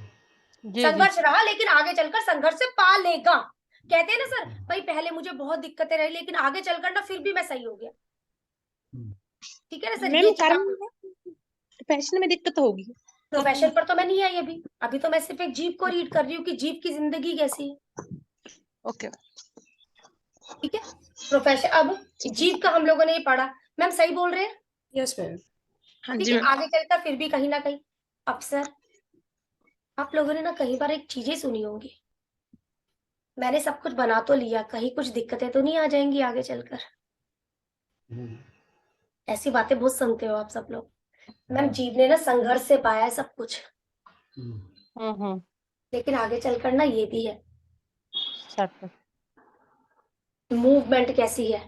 Speaker 6: जी।
Speaker 1: संघर्ष रहा, लेकिन आगे चलकर संघर्ष से पा लेगा। कहते हैं ना सर, भाई पहले मुझे बहुत दिक्कतें रही, लेकिन आगे चलकर ना फिर भी मैं सही हो गया। ठीक है ना सर, ये
Speaker 7: मैम
Speaker 1: चीज
Speaker 7: कर्म
Speaker 1: आप।
Speaker 7: प्रोफेशन में दिक्कत होगी।
Speaker 1: प्रोफेशन पर तो मैं नहीं आई अभी, अभी तो मैं सिर्फ एक जीव को रीड कर रही हूँ कि जीव की जिंदगी कैसी है।
Speaker 7: ओके।
Speaker 1: ठीक है, प्रोफेशन अब जीव का हम लोगों ने ये पढ़ा। मैम सही बोल रहे हैं?
Speaker 4: Yes ma'am.
Speaker 7: हाँ
Speaker 1: ठीक
Speaker 7: जी
Speaker 1: है,
Speaker 7: मैम।
Speaker 1: आगे चलकर फिर भी कहीं ना कहीं। अब सर, आप लोगों ने ना कई बार एक चीजें सुनी होंगी, मैंने सब कुछ बना तो लिया, कहीं कुछ दिक्कतें तो नहीं आ जाएंगी आगे चलकर। ऐसी बातें बहुत सुनते हो आप सब लोग। मैम जीव ने ना संघर्ष से पाया है सब कुछ,
Speaker 6: हम्म।
Speaker 1: लेकिन आगे चलकर ना ये भी है।
Speaker 6: सर
Speaker 1: मूवमेंट कैसी है?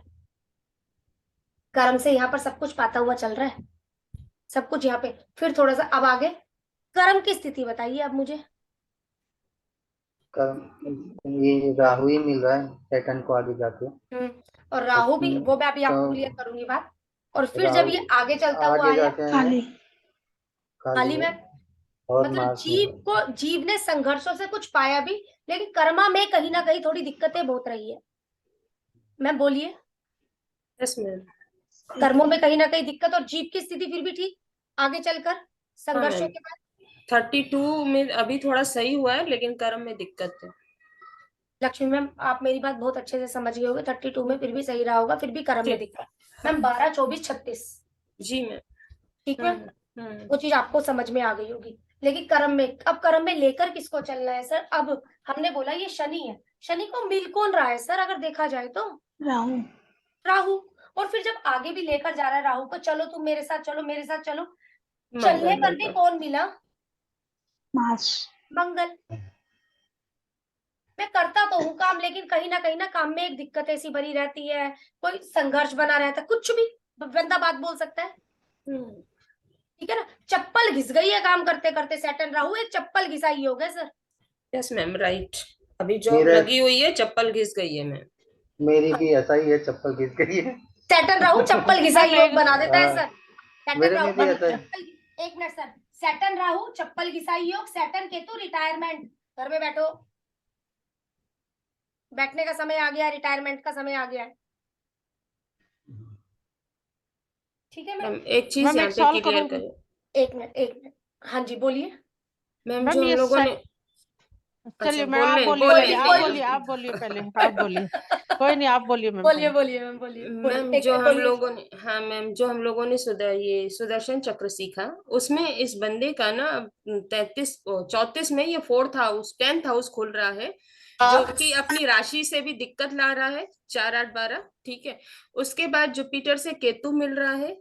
Speaker 1: कर्म से यहाँ पर सब कुछ पाता हुआ चल रहा है, सब कुछ यहाँ पे। फिर थोड़ा सा अब आगे कर्म की स्थिति बताइए अब मुझे।
Speaker 2: ये राहु ही मिल रहा है सैटर्न को आगे जाके।
Speaker 1: और राहु भी, वो मैं अभी आपको
Speaker 2: तो
Speaker 1: क्लियर करूंगी बात। और फिर जब
Speaker 2: राहु
Speaker 1: ये आगे चलता हुआ
Speaker 2: आगे
Speaker 1: आया,
Speaker 2: जाके
Speaker 3: खाली
Speaker 2: खाली
Speaker 1: खाली
Speaker 2: है
Speaker 1: में
Speaker 2: और
Speaker 1: मतलब
Speaker 2: मार्स
Speaker 1: जीव
Speaker 2: में।
Speaker 1: को, जीव ने संघर्षों से कुछ पाया भी, लेकिन कर्मा में कहीं ना कहीं थोड़ी दिक्कतें बहुत रही है। मैम बोलिए।
Speaker 4: Yes ma'am.
Speaker 1: कर्मों में कहीं ना कहीं दिक्कत, और जीव की स्थिति फिर भी ठीक आगे चलकर संघर्षों
Speaker 4: मैम।
Speaker 1: के बाद।
Speaker 4: 32 में अभी थोड़ा सही हुआ है, लेकिन कर्म में दिक्कत है।
Speaker 1: लक्ष्मी मैम आप मेरी बात बहुत अच्छे से समझ गए होंगे। 32 में फिर भी सही रहा होगा, फिर भी कर्म में
Speaker 4: ठीक।
Speaker 1: दिक्कत। मैम 12, 24, 36,
Speaker 4: जी मैम।
Speaker 1: ठीक है,
Speaker 4: हम्म।
Speaker 1: वो चीज आपको समझ में आ गई होगी। लेकिन कर्म में, अब कर्म में लेकर किसको चलना है सर? अब हमने बोला ये शनि है, शनि को मिल कौन रहा है सर अगर देखा जाए तो?
Speaker 3: राहु
Speaker 1: राहु। और फिर जब आगे भी लेकर जा रहा है राहु को, चलो तुम मेरे साथ चलो, मेरे साथ चलो, चलने
Speaker 4: मंगल
Speaker 1: पर भी कौन मिला?
Speaker 3: मार्स
Speaker 1: मंगल। मैं करता तो हूँ काम, लेकिन कहीं ना काम में एक दिक्कत ऐसी बनी रहती है, कोई संघर्ष बना रहता है, कुछ भी बंदा बात बोल सकता है, ठीक है ना? चप्पल घिस गई है काम करते करते, सैटर्न राहु एक चप्पल घिसाई हो गए सर।
Speaker 4: Yes ma'am, right. अभी जॉब
Speaker 2: मेरे
Speaker 4: लगी हुई है, चप्पल घिस गई है मैम।
Speaker 2: मेरी भी ऐसा ही है, चप्पल घिस गई है।
Speaker 1: सैटर्न राहु चप्पल घिसाई योग बना देता है
Speaker 2: हाँ,
Speaker 1: सर। सैटर्न
Speaker 2: मेरे
Speaker 1: राहु
Speaker 2: में भी ऐसा है।
Speaker 1: एक मिनट सर, सैटर्न राहु चप्पल घिसाई योग, सैटर्न केतु रिटायरमेंट। घर में बैठो, बैठने का समय आ गया, रिटायरमेंट का समय आ गया है, ठीक है मैम?
Speaker 4: मैम एक चीज
Speaker 6: मैम
Speaker 4: यहाँ
Speaker 6: एक
Speaker 4: पे
Speaker 6: सवाल
Speaker 4: क्लियर
Speaker 6: करूंगी।
Speaker 4: करो।
Speaker 1: एक मिनट, एक मिनट, हाँ जी बोलिए।
Speaker 4: मैम
Speaker 6: मैम
Speaker 4: जो हम
Speaker 6: ये
Speaker 4: लोगों ने,
Speaker 6: चलिए
Speaker 4: अच्छा
Speaker 6: मैम आप बोलिए
Speaker 1: बोलिए,
Speaker 6: पहले, आप
Speaker 1: कोई
Speaker 6: बोलिए, आप बोलिए पहले, आप बोलिए। कोई नहीं, आप बोलिए मैम
Speaker 1: बोलिए
Speaker 6: पहले।
Speaker 1: बोलिए मैम, बोलिए बोलिए,
Speaker 4: मैम
Speaker 1: एक
Speaker 4: जो
Speaker 1: मिनट
Speaker 4: हम
Speaker 1: बोलिए।
Speaker 4: लोगों ने, हाँ मैम, जो हम लोगों ने ये सुदर्शन चक्र सीखा, उसमें इस बंदे का ना 34 में ये 4th हाउस 10th हाउस खुल रहा है, जो कि अपनी राशि से भी दिक्कत ला रहा है, 4, 8, 12, ठीक है। उसके बाद जुपिटर से केतु मिल रहा है,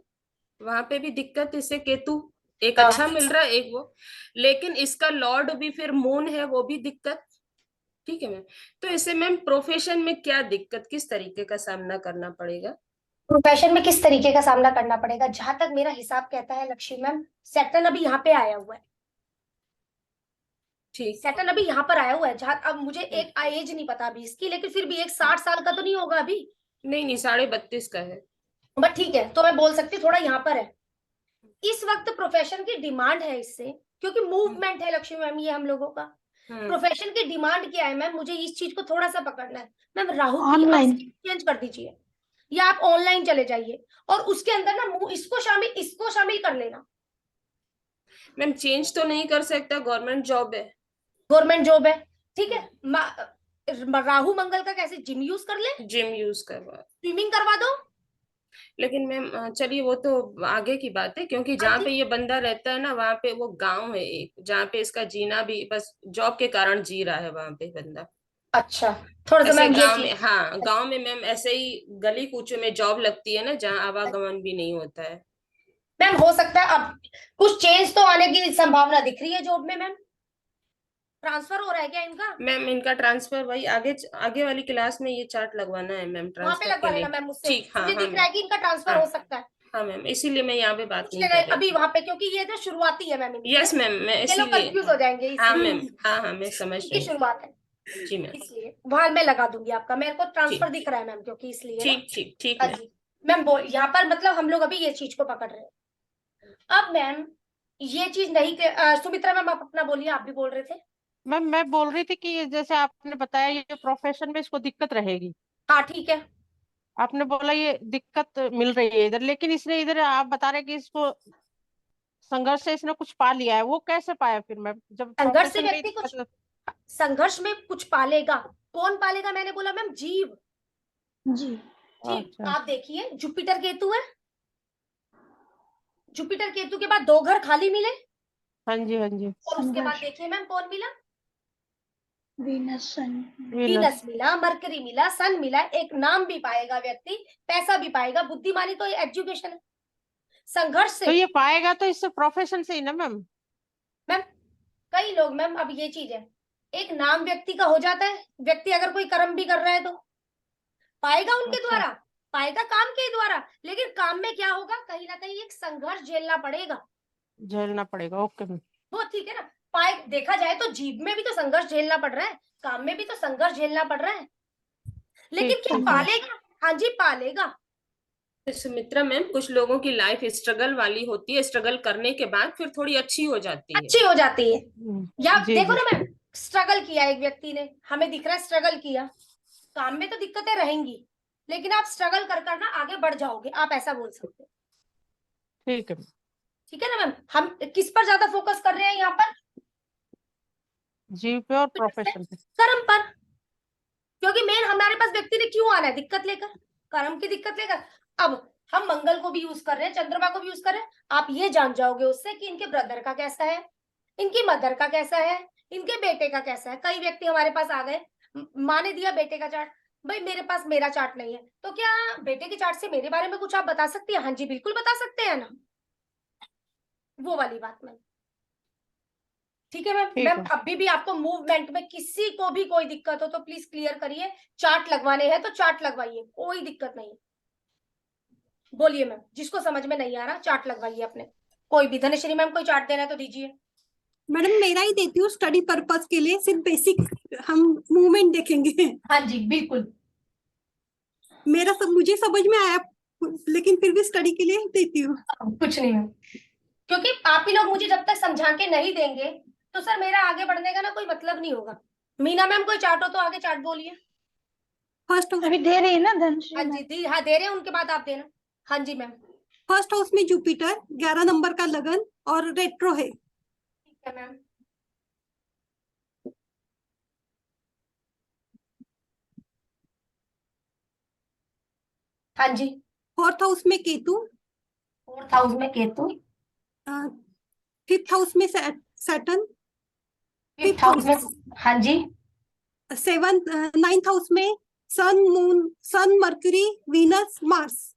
Speaker 4: वहां पे भी दिक्कत, इससे केतु एक अच्छा मिल रहा है, एक वो, लेकिन इसका लॉर्ड भी फिर मून है, वो भी दिक्कत, ठीक है मैम। तो इसे मैम प्रोफेशन में क्या दिक्कत, किस तरीके का सामना करना पड़ेगा?
Speaker 1: प्रोफेशन में किस तरीके का सामना करना पड़ेगा? जहां तक मेरा हिसाब कहता है लक्ष्मी मैम, सैटर्न अभी यहाँ पे आया हुआ है,
Speaker 4: ठीक।
Speaker 1: सैटर्न अभी यहाँ पर आया हुआ है। जहां अब मुझे एक एज नहीं पता अभी इसकी, लेकिन फिर भी एक 60 साल का तो नहीं होगा अभी,
Speaker 4: नहीं नहीं, 32.5 का है।
Speaker 1: बट ठीक है, तो मैं बोल सकती हूँ थोड़ा यहाँ पर है। इस वक्त प्रोफेशन की डिमांड है इससे, क्योंकि मूवमेंट है लक्ष्मी मैम ये हम लोगों का। प्रोफेशन की डिमांड क्या है मैम? मुझे इस चीज को थोड़ा सा पकड़ना है मैम। राहु की
Speaker 3: ऑनलाइन
Speaker 1: चेंज कर दीजिए, या आप ऑनलाइन चले जाइए, और उसके अंदर ना इसको शामिल कर लेना।
Speaker 4: मैम चेंज तो नहीं कर सकता, गवर्नमेंट जॉब है।
Speaker 1: गवर्नमेंट जॉब है, ठीक है। राहु मंगल का कैसे जिम यूज कर ले,
Speaker 4: जिम यूज करवा,
Speaker 1: स्विमिंग करवा दो।
Speaker 4: लेकिन मैम चलिए वो तो आगे की बात है, क्योंकि
Speaker 1: हाँ
Speaker 4: जहाँ
Speaker 1: जी,
Speaker 4: पे ये बंदा रहता है ना, वहाँ पे वो गांव है एक, जहाँ पे इसका जीना भी बस जॉब के कारण जी रहा है, वहां पे बंदा।
Speaker 1: अच्छा, थोड़ा सा
Speaker 4: ऐसे
Speaker 1: मैम ये
Speaker 4: गांव में,
Speaker 1: चीज।
Speaker 4: हाँ गांव में मैम ऐसे ही गली कूचे में जॉब लगती है ना, जहाँ आवागमन भी नहीं होता है।
Speaker 1: मैम हो सकता है अब कुछ चेंज तो आने की संभावना दिख रही है जॉब में मैम। ट्रांसफर हो रहा है क्या इनका?
Speaker 4: मैम इनका ट्रांसफर वही आगे आगे वाली क्लास में ये चार्ट लगवाना है मैम,
Speaker 1: वहां पे
Speaker 4: ट्रांसफर
Speaker 1: लगवा
Speaker 4: के
Speaker 1: लेना
Speaker 4: लिए।
Speaker 1: मैम मुझसे,
Speaker 4: ठीक, हाँ
Speaker 1: मुझे
Speaker 4: हाँ
Speaker 1: दिख रहा
Speaker 4: मैम।
Speaker 1: है कि इनका ट्रांसफर
Speaker 4: हाँ
Speaker 1: हो सकता है।
Speaker 4: हाँ मैम, इसीलिए मैं यहाँ पे बात
Speaker 1: पूछ
Speaker 4: नहीं
Speaker 1: लेना
Speaker 4: कर रही
Speaker 1: अभी
Speaker 4: थी।
Speaker 1: वहां पे, क्योंकि ये तो शुरुआती है मैम इनकी
Speaker 4: यस
Speaker 1: ना।
Speaker 4: मैम, मैं
Speaker 1: ये लोग
Speaker 4: इसीलिए,
Speaker 1: कंफ्यूज हो जाएंगे
Speaker 4: हाँ
Speaker 1: इसलिए,
Speaker 4: मैम, हाँ हाँ मैं समझ
Speaker 1: इनकी
Speaker 4: रही हूँ।
Speaker 1: शुरुआत है,
Speaker 4: जी मैम।
Speaker 1: इसलिए वहां मैं लगा दूंगी आपका। मेरे को ट्रांसफर
Speaker 4: ठीक
Speaker 1: दिख रहा है मैम, क्योंकि इसलिए ना।
Speaker 4: ठीक ठीक ठीक
Speaker 1: हाँ
Speaker 4: मैम।
Speaker 1: जी मैम, बोल यहाँ पर मतलब हम लोग अभी ये चीज को पकड़ रहे हैं। अब मैम ये चीज नहीं सुमित्रा मैम आप अपना बोलिए, आप भी बोल रहे थे।
Speaker 6: मैम मैं बोल रही थी कि ये जैसे आपने बताया ये प्रोफेशन में इसको दिक्कत रहेगी,
Speaker 1: हाँ ठीक है।
Speaker 6: आपने बोला ये दिक्कत मिल रही है इधर, लेकिन इसने इधर आप बता रहे कि इसको संघर्ष से इसने कुछ पा लिया है, वो कैसे पाया फिर मैम, जब
Speaker 1: संघर्ष से
Speaker 6: प्रोफेशन में ही
Speaker 1: व्यक्ति कुछ,
Speaker 6: दिक्कत?
Speaker 1: संघर्ष में कुछ पालेगा। कौन पालेगा मैंने बोला मैम? जीव।
Speaker 3: जी
Speaker 1: जीव,
Speaker 6: अच्छा,
Speaker 1: आप देखिए जुपिटर केतु है, जुपिटर केतु के बाद 2 घर खाली मिले,
Speaker 6: हाँ जी हाँ जी।
Speaker 1: और उसके बाद देखिए मैम कौन मिला?
Speaker 3: वीनस सन
Speaker 1: वीनस मिला, मरकरी मिला, सन मिला। एक नाम भी पाएगा व्यक्ति, पैसा भी पाएगा, बुद्धिमानी तो एजुकेशन है। संघर्ष से
Speaker 6: तो ये पाएगा तो इससे प्रोफेशन से ही ना मैम?
Speaker 1: मैम कई लोग मैम, अब ये चीज है, एक नाम व्यक्ति का हो जाता है, व्यक्ति अगर कोई कर्म भी कर रहा है तो पाएगा उनके
Speaker 6: अच्छा।
Speaker 1: द्वारा, पाएगा काम के द्वारा, लेकिन काम में क्या होगा, कहीं ना कहीं एक संघर्ष झेलना पड़ेगा।
Speaker 6: झेलना पड़ेगा। Okay ma'am.
Speaker 1: वो ठीक है ना, पाए देखा जाए तो जीव में भी तो संघर्ष झेलना पड़ रहा है, काम में भी तो संघर्ष झेलना पड़ रहा है, लेकिन
Speaker 6: ठीक
Speaker 1: क्या
Speaker 6: ठीक है।
Speaker 1: पालेगा? हाँ जी पालेगा।
Speaker 4: सुमित्रा मैम, कुछ लोगों की लाइफ स्ट्रगल वाली होती है, स्ट्रगल करने के बाद फिर थोड़ी अच्छी हो जाती है।
Speaker 1: अच्छी हो जाती है। या
Speaker 6: जी
Speaker 1: देखो
Speaker 6: जी।
Speaker 1: ना मैम, स्ट्रगल किया एक व्यक्ति ने, हमें दिख रहा है स्ट्रगल किया, काम में तो दिक्कतें रहेंगी, लेकिन आप स्ट्रगल कर कर ना आगे बढ़ जाओगे, आप ऐसा बोल सकते हैं।
Speaker 6: ठीक है मैम।
Speaker 1: ठीक है ना मैम, हम किस पर ज्यादा फोकस कर रहे हैं यहाँ पर?
Speaker 6: जीव पे और प्रोफेशन पे।
Speaker 1: कर्म पर, क्योंकि मेन हमारे पास व्यक्ति ने क्यों आना है? दिक्कत लेकर, कर्म की दिक्कत लेकर। अब हम मंगल को भी यूज कर रहे हैं, चंद्रमा को भी यूज कर रहे हैं, आप ये जान जाओगे उससे कि इनके ब्रदर का कैसा है, इनकी मदर का कैसा है, इनके बेटे का कैसा है। कई व्यक्ति हमारे पास आ गए, माँ ने दिया बेटे का चार्ट, भाई मेरे पास मेरा चार्ट नहीं है, तो क्या बेटे के चार्ट से मेरे बारे में कुछ आप बता सकती है? हाँ जी बिल्कुल बता सकते हैं ना, वो वाली बात मैम। ठीक है मैम।
Speaker 6: ठीक
Speaker 1: मैम
Speaker 6: है।
Speaker 1: अभी भी आपको मूवमेंट में किसी को भी कोई दिक्कत हो तो प्लीज क्लियर करिए, चार्ट लगवाने हैं तो चार्ट लगवाइए, कोई दिक्कत नहीं है। बोलिए मैम, जिसको समझ में नहीं आ रहा चार्ट लगवाइए अपने, कोई भी। धनश्री मैम कोई चार्ट देना है तो दीजिए।
Speaker 3: मैडम मेरा ही देती हूँ स्टडी पर्पस के लिए, सिर्फ बेसिक हम मूवमेंट देखेंगे।
Speaker 1: हाँ जी बिल्कुल।
Speaker 3: मेरा सब मुझे समझ में आया, लेकिन फिर भी स्टडी के लिए देती हूँ।
Speaker 1: कुछ नहीं मैम, क्योंकि आप ही लोग मुझे जब तक समझा के नहीं देंगे तो सर मेरा आगे बढ़ने का ना कोई मतलब नहीं होगा। मीना मैम कोई चार्ट हो तो आगे चार्ट बोलिए।
Speaker 3: फर्स्ट हाउस,
Speaker 8: अभी दे रही है ना धनश्री
Speaker 1: हाँ
Speaker 8: मैम?
Speaker 1: जी दी, हाँ दे रहे हैं, उनके बाद आप देना। हाँ जी मैम।
Speaker 3: फर्स्ट हाउस में जुपिटर, 11 नंबर का लगन और रेट्रो है।
Speaker 1: ठीक है मैम। हाँ जी।
Speaker 3: फोर्थ हाउस में केतु,
Speaker 1: फोर्थ हाउस में केतु,
Speaker 3: फिफ्थ हाउस में सैटर्न,
Speaker 1: फिफ्थ हाउस में, हाँ जी,
Speaker 3: सेवंथ नाइन्थ हाउस में सन, मून, सन, मर्क्यूरी, वीनस, मार्स।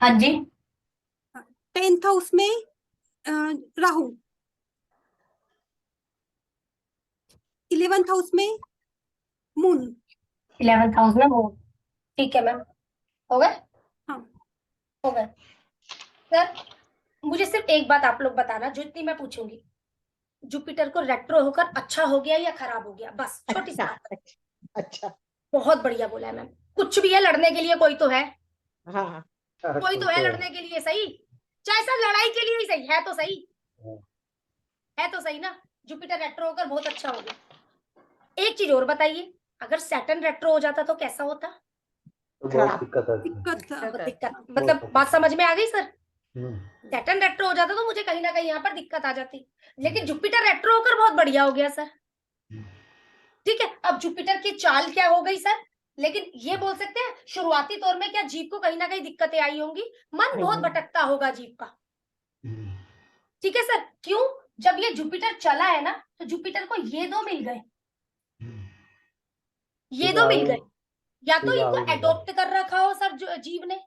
Speaker 1: हाँ जी,
Speaker 3: 10th हाउस में राहु, 11th हाउस में मून।
Speaker 1: 11th हाउस में मून। ठीक है मैम, हो गए?
Speaker 3: हाँ।
Speaker 1: हो गए सर। मुझे सिर्फ एक बात आप लोग बताना, जो इतनी मैं पूछूंगी, जुपिटर को रेट्रो होकर अच्छा हो गया या खराब हो गया, बस छोटी सी
Speaker 5: अच्छा
Speaker 1: बात।
Speaker 5: अच्छा।
Speaker 1: बहुत बढ़िया बोला है मैम, कुछ भी है लड़ने के लिए कोई तो है,
Speaker 5: हाँ
Speaker 1: कोई तो है लड़ने के लिए, सही, चाहे सर लड़ाई के लिए ही सही है तो सही, है तो सही ना। जुपिटर रेट्रो होकर बहुत अच्छा हो गया। एक चीज और बताइए, अगर सैटर्न रेट्रो हो जाता तो कैसा होता?
Speaker 2: तो बहुत दिक्कत आती है।
Speaker 3: दिक्कत था।
Speaker 1: बहुत दिक्कत, मतलब बात समझ में आ गई सर?
Speaker 2: हम्म।
Speaker 1: सैटर्न रेट्रो हो जाता तो मुझे कहीं ना कहीं यहाँ पर दिक्कत आ जाती, लेकिन जुपिटर रेट्रो होकर बहुत बढ़िया हो गया सर। ठीक है, अब जुपिटर की चाल क्या हो गई सर, लेकिन ये बोल सकते हैं शुरुआती तौर में क्या जीव को कहीं ना कहीं दिक्कतें आई होंगी, मन बहुत भटकता होगा जीव का। ठीक है सर, क्यों? जब ये जुपिटर चला है ना, तो जुपिटर को ये दो मिल गए, ये दो मिल गए, या तो इनको एडॉप्ट कर रखा हो सर जीव ने।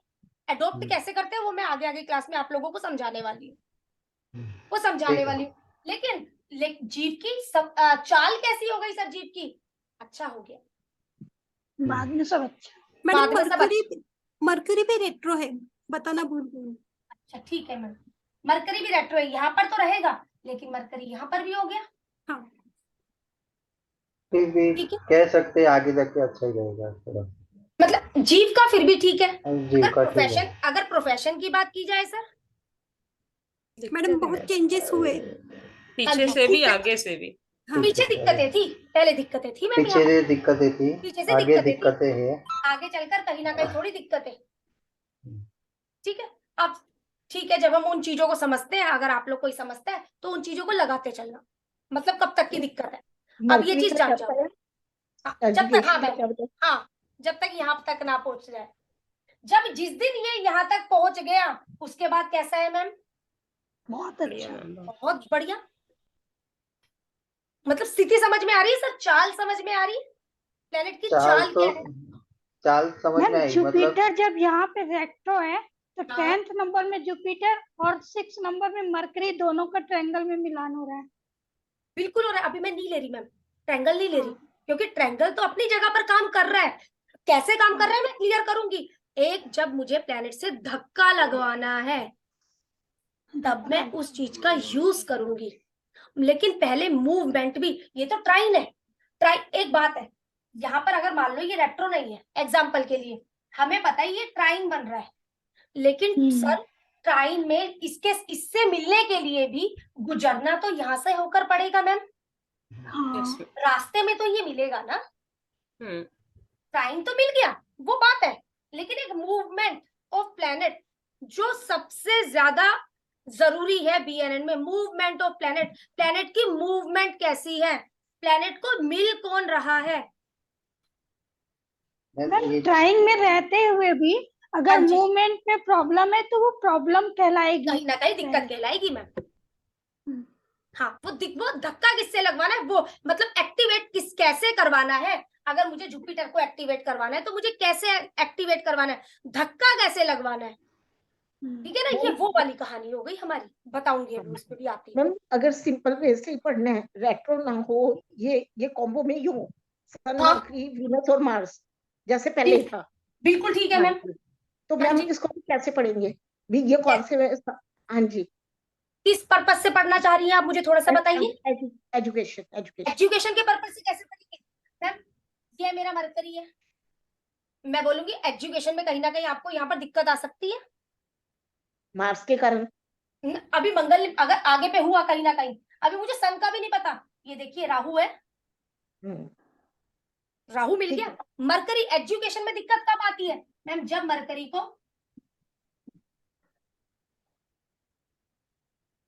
Speaker 1: एडॉप्ट कैसे करते हैं वो मैं आगे आगे क्लास में आप लोगों को समझाने वाली हूँ, वो समझाने वाली हूँ। लेकिन जीव की चाल कैसी हो गई सर जीव की? अच्छा हो गया,
Speaker 8: बाद में सब अच्छा।
Speaker 3: मैडम
Speaker 1: बाद में सब
Speaker 3: मर्क्यूरी भी रेट्रो है, बताना भूल गई।
Speaker 1: अच्छा ठीक है मैम, मरकरी भी रेट्रो है, यहाँ पर तो रहेगा, लेकिन मरकरी यहाँ पर भी हो गया।
Speaker 3: हाँ।
Speaker 2: फिर भी
Speaker 1: ठीक है,
Speaker 2: कह सकते हैं आगे जाके अच्छा ही रहेगा थोड़ा।
Speaker 1: मतलब जीव का फिर भी ठीक है।
Speaker 2: जीव
Speaker 1: अगर
Speaker 2: का ठीक
Speaker 1: प्रोफेशन,
Speaker 2: है।
Speaker 1: अगर प्रोफेशन की बात की जाए सर,
Speaker 3: मैडम बहुत चेंजेस हुए।
Speaker 4: पीछे से भी आगे से भी।
Speaker 3: हाँ।
Speaker 1: पीछे दिक्कतें थी, पहले दिक्कतें थी मैम,
Speaker 2: पीछे से दिक्कतें थी,
Speaker 1: पीछे से
Speaker 2: आगे
Speaker 1: दिक्कतें थी,
Speaker 2: दिक्कतें हैं।
Speaker 1: आगे चलकर कहीं ना कहीं थोड़ी दिक्कतें। ठीक है, अब ठीक है, जब हम उन चीजों को समझते हैं, अगर आप लोग कोई समझता है तो उन चीजों को लगाते चलना, मतलब कब तक की दिक्कत है, अब ये चीज जान जाओ। हाँ, जब तक, हाँ मैम, हाँ जब तक यहाँ तक ना पहुंच जाए। जब जिस दिन ये यहाँ तक पहुंच गया उसके बाद कैसा है मैम?
Speaker 8: बहुत अच्छा।
Speaker 1: बहुत बढ़िया, मतलब स्थिति समझ में आ रही है सर, चाल समझ में आ रही है, प्लेनेट की चाल
Speaker 2: तो
Speaker 1: क्या है?
Speaker 2: चाल समझ में
Speaker 8: मैम
Speaker 2: आई, मतलब
Speaker 8: जुपिटर जब यहाँ पे रेट्रो है तो
Speaker 1: हाँ।
Speaker 8: 10th नंबर में जुपिटर और 6th नंबर में मरकरी, दोनों का ट्रायंगल में मिलान हो रहा है।
Speaker 1: बिल्कुल हो रहा है। अभी मैं नहीं ले रही मैम, ट्रायंगल नहीं ले रही, क्योंकि ट्रायंगल तो अपनी जगह पर काम कर रहा है। कैसे काम कर रहा है मैं क्लियर करूंगी। एक, जब मुझे प्लेनेट से धक्का लगवाना है तब मैं उस चीज का यूज करूंगी, लेकिन पहले मूवमेंट भी। ये तो ट्राइन है। ट्राइन एक बात है, यहाँ पर अगर मान लो ये रेट्रो नहीं है, एग्जाम्पल के लिए हमें पता है ये ट्राइन बन रहा है, लेकिन सर ट्राइन में इससे मिलने के लिए भी गुजरना तो यहाँ से होकर पड़ेगा मैम।
Speaker 4: Yes.
Speaker 1: रास्ते में तो ये मिलेगा ना।
Speaker 4: हम्म,
Speaker 1: टाइम तो मिल गया, वो बात है, लेकिन एक मूवमेंट ऑफ प्लेनेट जो सबसे ज्यादा जरूरी है बीएनएन में, मूवमेंट ऑफ प्लेनेट। प्लेनेट की मूवमेंट कैसी है, प्लेनेट को मिल कौन रहा है।
Speaker 8: मैम
Speaker 2: ये
Speaker 8: ट्राइंग में रहते हुए भी
Speaker 1: हाँ
Speaker 8: अगर
Speaker 1: जी।
Speaker 8: मूवमेंट में प्रॉब्लम है तो वो प्रॉब्लम कहलाएगी।
Speaker 1: कहीं ना कहीं दिक्कत कहलाएगी मैम। हाँ, वो धक्का किससे लगवाना है, वो मतलब एक्टिवेट कैसे करवाना है। अगर मुझे जुपिटर को एक्टिवेट करवाना है तो मुझे कैसे एक्टिवेट करवाना है, धक्का कैसे लगवाना है। ठीक है ना, ये वो वाली कहानी हो गई हमारी, बताऊंगी अभी उस पे भी आती है।
Speaker 5: मैम अगर सिंपल वे से ही पढ़ना है, रेट्रो ना हो, ये कॉम्बो में यूं सन
Speaker 1: हाँ।
Speaker 5: मरकरी वीनस और मार्स जैसे पहले
Speaker 1: ठीक-
Speaker 5: था।
Speaker 1: बिल्कुल ठीक है
Speaker 5: हाँ
Speaker 1: मैम।
Speaker 5: जी। तो
Speaker 1: हाँ
Speaker 5: मैम
Speaker 1: जी,
Speaker 5: इसको कैसे पढ़ेंगे भी, ये कौन से हाँ जी,
Speaker 1: किस पर्पज से पढ़ना चाह रही हैं आप, मुझे थोड़ा सा बताइए।
Speaker 5: एजुकेशन एजुकेशन
Speaker 1: एजुकेशन के पर्पज से कैसे पढ़ेंगे मैम। ये मेरा मरकरी है, मैं बोलूंगी एजुकेशन में कहीं ना कहीं आपको यहाँ पर दिक्कत आ सकती है।
Speaker 5: मार्स के कारण।
Speaker 1: अभी मंगल अगर आगे पे हुआ कहीं ना कहीं, अभी मुझे सन का भी नहीं पता। ये देखिए राहु है,
Speaker 5: हम्म,
Speaker 1: राहु मिल
Speaker 5: ठीक
Speaker 1: गया।
Speaker 5: है।
Speaker 1: मरकरी एजुकेशन में दिक्कत कब आती है मैम, जब मरकरी को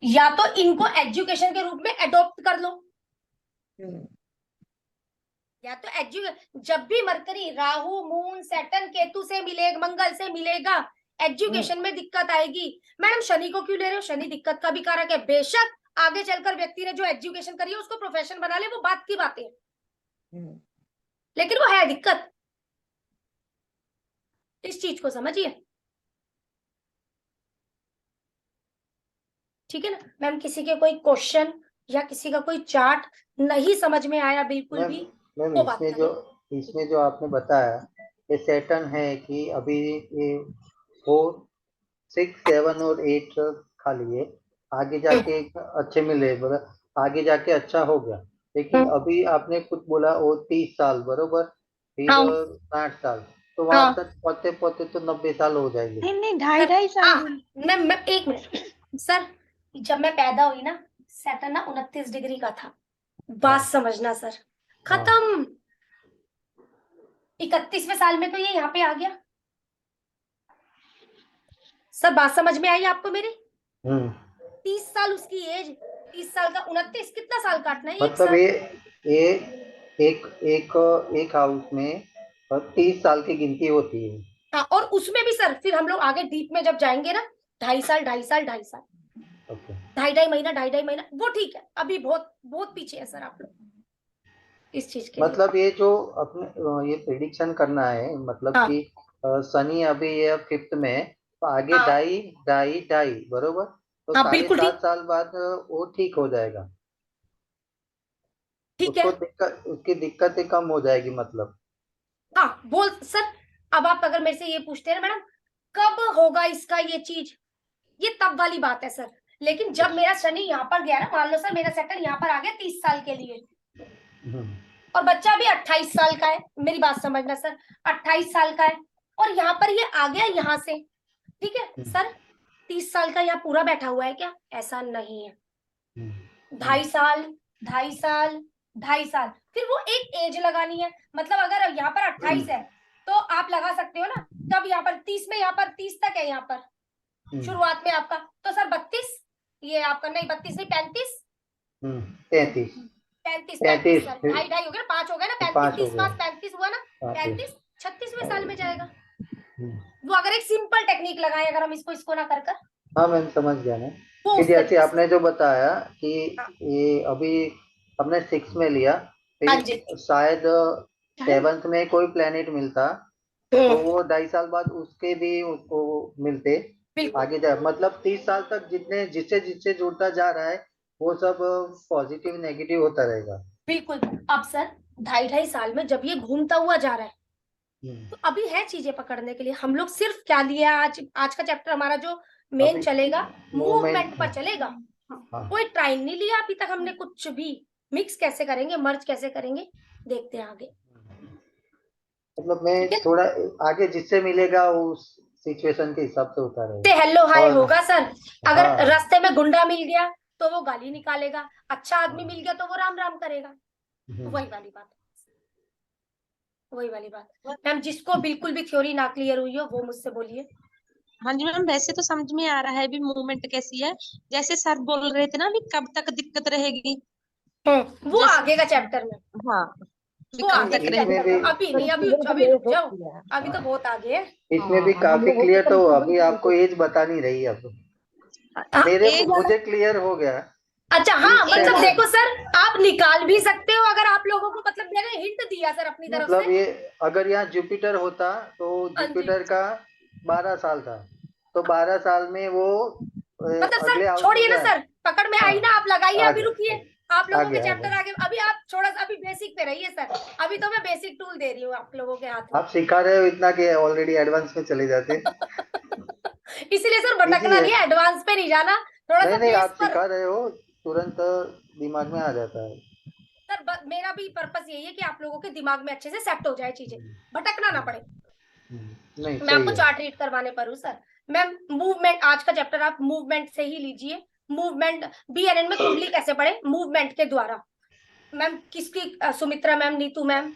Speaker 1: या तो इनको एजुकेशन के रूप में अडॉप्ट कर लो,
Speaker 5: हम्म,
Speaker 1: या तो जब भी mercury Rahu moon Saturn Ketu से मिलेगा, मंगल से मिलेगा, एजुकेशन में दिक्कत आएगी। मैडम शनि को क्यों ले रहे हो, शनि दिक्कत का भी कारक है। बेशक आगे चलकर व्यक्ति ने जो एजुकेशन करी है उसको प्रोफेशन बना ले, वो बात की बातें, लेकिन वो है दिक्कत। इस चीज को समझिए, ठीक है ना मैम। किसी के कोई क्वेश्चन या किसी का कोई चार्ट नहीं समझ में आया बिल्कुल भी,
Speaker 2: मैम
Speaker 1: वो बात
Speaker 2: इसमें जो आपने बताया, ये सैटर्न है कि अभी ये 4 6 7 और 8 खाली है, आगे जाके अच्छे मिले, मतलब आगे जाके अच्छा हो गया। लेकिन अभी आपने कुछ बोला वो 30 साल बरोबर, फिर
Speaker 1: हाँ।
Speaker 2: 60 साल, तो वहां
Speaker 1: हाँ।
Speaker 2: तक पहुंचते पहुंचते तो 90 साल हो जाएंगे।
Speaker 8: नहीं नहीं, ढाई ढाई साल भी।
Speaker 1: मैं एक मिनट सर, जब मैं पैदा हुई ना सैटर्न ना 29 डिग्री का था, बात समझना सर। खत्म। 31वें साल में तो ये यहाँ पे आ गया। सर बात समझ में आई आपको मेरी। 30 साल उसकी एज, 30 साल का 29, कितना साल काटना है, एक
Speaker 2: मतलब
Speaker 1: साल।
Speaker 2: ये एक एक एक हाउस में 30 साल की गिनती होती है।
Speaker 1: हाँ, और उसमें भी सर फिर हम लोग आगे डीप में जब जाएंगे ना, 2.5 साल 2.5 साल 2.5 साल,
Speaker 2: ओके।
Speaker 1: 2.5 महीना 2.5 महीना, वो ठीक है। अभी बहुत बहुत पीछे है सर आप लोग इस चीज के लिए।
Speaker 2: मतलब ये जो अपने ये प्रिडिक्शन करना है, मतलब
Speaker 1: हाँ।
Speaker 2: कि शनि अभी ये 5th में है, तो आगे
Speaker 1: हाँ।
Speaker 2: ढाई ढाई ढाई बरोबर, तो
Speaker 1: हाँ
Speaker 2: साढ़े
Speaker 1: बिल्कुल ठीक।
Speaker 2: 7 साल बाद वो ठीक हो जाएगा।
Speaker 1: ठीक है।
Speaker 2: उसकी दिक्कतें कम हो जाएगी मतलब।
Speaker 1: हाँ बोल सर। अब आप अगर मेरे से ये पूछते हैं ना मैडम कब होगा इसका ये चीज, ये तब वाली बात है सर। लेकिन जब मेरा शनि यहाँ पर गया ना, मान लो सर मेरा सेटल यहाँ पर आ गया 30 साल के लिए, और बच्चा भी 28 साल का है, मेरी बात समझना सर, 28 साल का है, और यहाँ पर ये आ गया यहाँ से, ठीक है सर। 30 साल का यहाँ पूरा बैठा हुआ है क्या, ऐसा नहीं है। 2.5 साल 2.5 साल 2.5 साल, फिर वो एक एज लगानी है। मतलब अगर यहाँ पर 28 है तो आप लगा सकते हो ना, तब यहाँ पर 30 में, यहाँ पर 30 तक है, यहाँ पर शुरुआत में आपका, तो सर 32, ये आपका नहीं 32 नहीं 35
Speaker 2: 33
Speaker 1: 35 सर, 2.5 हो गया, 5 हो गया ना, 35 30
Speaker 2: गया।
Speaker 1: 35 हुआ ना,
Speaker 2: 35
Speaker 1: 36वें साल में जाएगा। वो अगर एक सिंपल टेक्निक लगाए, अगर हम इसको ना कर
Speaker 2: हाँ मैम समझ गया मैं।
Speaker 1: वो
Speaker 2: कि
Speaker 1: उस
Speaker 2: जैसे
Speaker 1: तरीके से।
Speaker 2: आपने जो बताया कि
Speaker 1: हाँ।
Speaker 2: ये अभी हमने 6 में लिया,
Speaker 1: हाँ
Speaker 2: फिर
Speaker 1: जी।
Speaker 2: शायद 7th में कोई प्लेनेट मिलता, तो वो 2.5 साल बाद उसके भी उसको मिलते,
Speaker 1: बिल्कुल
Speaker 2: आगे जा मतलब 30 साल तक जितने जिससे जुड़ता जा रहा है वो सब पॉजिटिव नेगेटिव होता रहेगा।
Speaker 1: बिल्कुल। अब सर 2.5 साल में जब ये घूमता हुआ जा रहा है
Speaker 2: हम्म,
Speaker 1: तो अभी है चीजें पकड़ने के लिए। हम लोग सिर्फ क्या लिया आज का चैप्टर हमारा जो मेन
Speaker 2: अभी
Speaker 1: चलेगा
Speaker 2: मूवमेंट,
Speaker 1: मूवमेंट पर चलेगा।
Speaker 2: हाँ
Speaker 1: कोई ट्रायल नहीं लिया अभी तक हमने कुछ भी। मिक्स कैसे करेंगे, मर्ज कैसे करेंगे, देखते हैं आगे।
Speaker 2: मतलब मैं
Speaker 1: ठीक है,
Speaker 2: थोड़ा आगे जिससे मिलेगा उस सिचुएशन के हिसाब से
Speaker 1: से
Speaker 2: उतारेगा।
Speaker 1: हेलो हाय
Speaker 2: और
Speaker 1: होगा सर। अगर
Speaker 2: हाँ,
Speaker 1: रास्ते में गुंडा मिल गया तो वो गाली निकालेगा, अच्छा आदमी मिल गया तो वो राम राम करेगा। वही वाली बात, वही वाली बात। मैम जिसको बिल्कुल भी थ्योरी ना क्लियर हुई हो वो मुझसे बोलिए।
Speaker 7: हाँ जी मैम, वैसे तो समझ में आ रहा है भी मूवमेंट कैसी है। जैसे सर बोल रहे थे ना भी कब तक दिक्कत रहेगी।
Speaker 1: वो
Speaker 7: जैसे
Speaker 1: आगे का चैप्टर में,
Speaker 7: हाँ, भी
Speaker 1: वो
Speaker 7: कब
Speaker 1: आगे
Speaker 7: तक
Speaker 1: के
Speaker 7: रहेगी।
Speaker 2: इसमें
Speaker 1: चैप्टर
Speaker 2: भी
Speaker 1: में, अभी नहीं, अभी
Speaker 5: कंफ्यूजन तो
Speaker 1: अभी
Speaker 5: ये
Speaker 1: रुक जाओ,
Speaker 5: होती है।
Speaker 1: अभी तो बहुत आगे है।
Speaker 2: इसमें भी
Speaker 5: हम
Speaker 2: काफी
Speaker 5: लोगों
Speaker 2: क्लियर,
Speaker 5: को
Speaker 2: तो
Speaker 5: कंफ्यूजन
Speaker 2: अभी आपको एज बता नहीं रही अब।
Speaker 1: हाँ,
Speaker 7: एक
Speaker 2: मुझे क्लियर हो गया
Speaker 1: अच्छा
Speaker 2: कि
Speaker 1: हाँ, मतलब
Speaker 2: सेटन,
Speaker 1: देखो सर, आप निकाल भी सकते हो अगर आप लोगों को, मतलब मैंने हिंट दिया सर अपनी तरफ
Speaker 2: मतलब
Speaker 1: से।
Speaker 2: ये अगर यहाँ जुपिटर होता तो
Speaker 1: हाँ जी,
Speaker 2: जुपिटर का 12 साल था, तो 12 साल में वो
Speaker 1: मतलब सर
Speaker 2: अगले हाउस में
Speaker 1: छोड़िए ना
Speaker 2: गया।
Speaker 1: सर, पकड़ में
Speaker 2: हाँ,
Speaker 1: आई ना, आप लगाइए,
Speaker 2: आ
Speaker 1: अभी रुकिए।
Speaker 2: गया,
Speaker 1: आप
Speaker 2: आ
Speaker 1: लोगों के
Speaker 2: गया, आ
Speaker 1: चैप्टर
Speaker 2: गया।
Speaker 1: आगे, अभी आप थोड़ा सा अभी बेसिक पे रहिए सर। अभी तो मैं बेसिक टूल दे रही हूँ आप लोगों के हाथ में।
Speaker 2: आप सिखा रहे हो इतना कि ऑलरेडी एडवांस में चले जाते।
Speaker 1: इसीलिए सर
Speaker 2: इजी
Speaker 1: भटकना
Speaker 2: है।
Speaker 1: नहीं है, एडवांस पे नहीं जाना, थोड़ा
Speaker 2: नहीं
Speaker 1: सा
Speaker 2: नहीं,
Speaker 1: बेस
Speaker 2: आप
Speaker 1: पर।
Speaker 2: सिखा रहे हो, तुरंत दिमाग में आ जाता है।
Speaker 1: सर मेरा भी पर्पस यही है कि आप लोगों के दिमाग में अच्छे से सेट हो जाए चीजें, भटकना ना पड़े।
Speaker 2: नहीं,
Speaker 1: मैं
Speaker 2: सही
Speaker 1: आपको
Speaker 2: है।
Speaker 1: चार्ट रीड करवाने पर हूँ सर। मैम मूवमेंट, आज का चैप्टर आप मूवमेंट से ही लीजिए। मूवमेंट BNN में कुंडली कैसे पढ़े, मूवमेंट के द्वारा। मैम किसकी सुमित्रा मैम, नीतू मैम,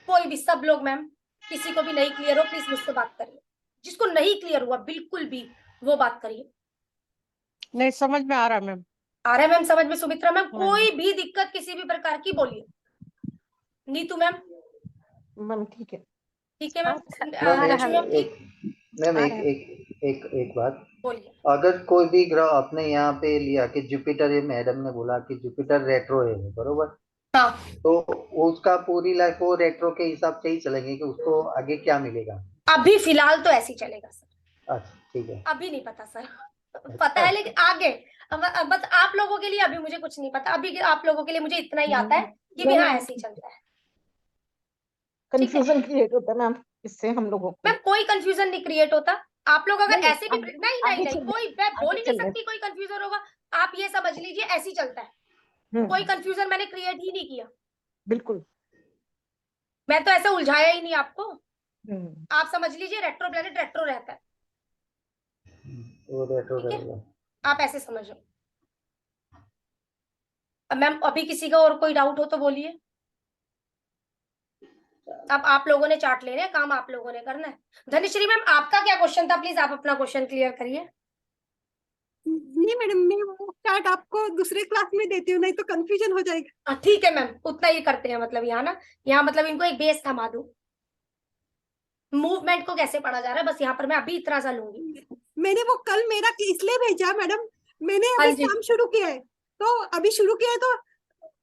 Speaker 1: कोई भी, सब लोग मैम, किसी को भी नहीं क्लियर हो प्लीज मुझसे बात करिए। जिसको नहीं क्लियर हुआ बिल्कुल भी वो बात करिए।
Speaker 6: नहीं समझ में आ रहा है मैम।
Speaker 1: आ रहा है मैम समझ में? सुमित्रा मैम
Speaker 6: हाँ जी
Speaker 1: कोई भी दिक्कत किसी भी प्रकार की बोलिए। नीतू मैम
Speaker 5: मैम ठीक है।
Speaker 1: ठीक है मैम।
Speaker 2: मैम
Speaker 6: आ रहा
Speaker 1: लक्ष्मी
Speaker 6: है,
Speaker 1: मैम ठीक,
Speaker 2: मैम
Speaker 6: आ
Speaker 2: एक
Speaker 6: रहा है।
Speaker 2: एक एक एक बात।
Speaker 1: बोलिए।
Speaker 2: अगर कोई भी ग्रह आपने यहाँ पे लिया कि जुपिटर, ये मैडम ने बोला कि जुपिटर रेट्रो है, बरोबर,
Speaker 1: हाँ
Speaker 2: तो उसका पूरी लाइफ वो रेट्रो के हिसाब से ही चलेंगे कि उसको आगे क्या मिलेगा?
Speaker 1: अभी फिलहाल तो ऐसे ही चलेगा सर,
Speaker 2: अच्छा, ठीक है।
Speaker 1: अभी नहीं पता सर। पता
Speaker 2: अच्छा,
Speaker 1: है लेकिन आगे, अब बस आप लोगों के लिए अभी मुझे कुछ नहीं पता, अभी आप लोगों के लिए मुझे इतना ही आता है कि भी हाँ ऐसे ही चलता है। ठीक है
Speaker 5: कंफ्यूजन क्रिएट होता है मैम इससे हम लोगों को।
Speaker 1: मैम, कोई कंफ्यूजन नहीं क्रिएट होता। आप लोग अगर
Speaker 5: नहीं
Speaker 1: ऐसे भी,
Speaker 5: आगे,
Speaker 1: नहीं नहीं
Speaker 5: आगे
Speaker 1: नहीं,
Speaker 5: चल
Speaker 1: कोई, मैं बोल
Speaker 5: आगे
Speaker 1: ही नहीं
Speaker 5: चलने।
Speaker 1: सकती कोई कंफ्यूजन होगा। आप ये समझ लीजिए ऐसे ही चलता है, कोई
Speaker 5: हम्म,
Speaker 1: कंफ्यूजन मैंने क्रिएट ही नहीं किया।
Speaker 5: बिल्कुल।
Speaker 1: मैं तो ऐसे उलझाया ही नहीं आपको।
Speaker 5: हम्म,
Speaker 1: आप समझ लीजिए रेट्रो प्लेनेट रेट्रो रहता है।
Speaker 2: वो रेट्रो
Speaker 1: ठीक है,
Speaker 2: रहेगा।
Speaker 1: आप ऐसे समझो। अब मैम अभी किसी का और कोई डाउट हो तो बोलिए। अब आप लोगों ने चार्ट लेने हैं, काम आप लोगों ने करना है। धनश्री मैम आपका क्या क्वेश्चन था, प्लीज आप अपना क्वेश्चन क्लियर करिए।
Speaker 3: नहीं मैडम, मैं वो चार्ट आपको दूसरे क्लास में देती हूँ, नहीं तो कंफ्यूजन हो जाएगा।
Speaker 1: ठीक है मैम, उतना ही करते हैं, मतलब यहाँ ना, यहाँ मतलब इनको एक बेस थमा दूं। मूवमेंट को कैसे पढ़ा जा रहा है, बस यहाँ पर मैं अभी इतना सा लूंगी।
Speaker 3: मैंने वो कल मेरा इसलिए भेजा मैडम, मैंने
Speaker 1: हाँ
Speaker 3: अभी
Speaker 1: जी,
Speaker 3: काम शुरू किया है, तो अभी शुरू किया है तो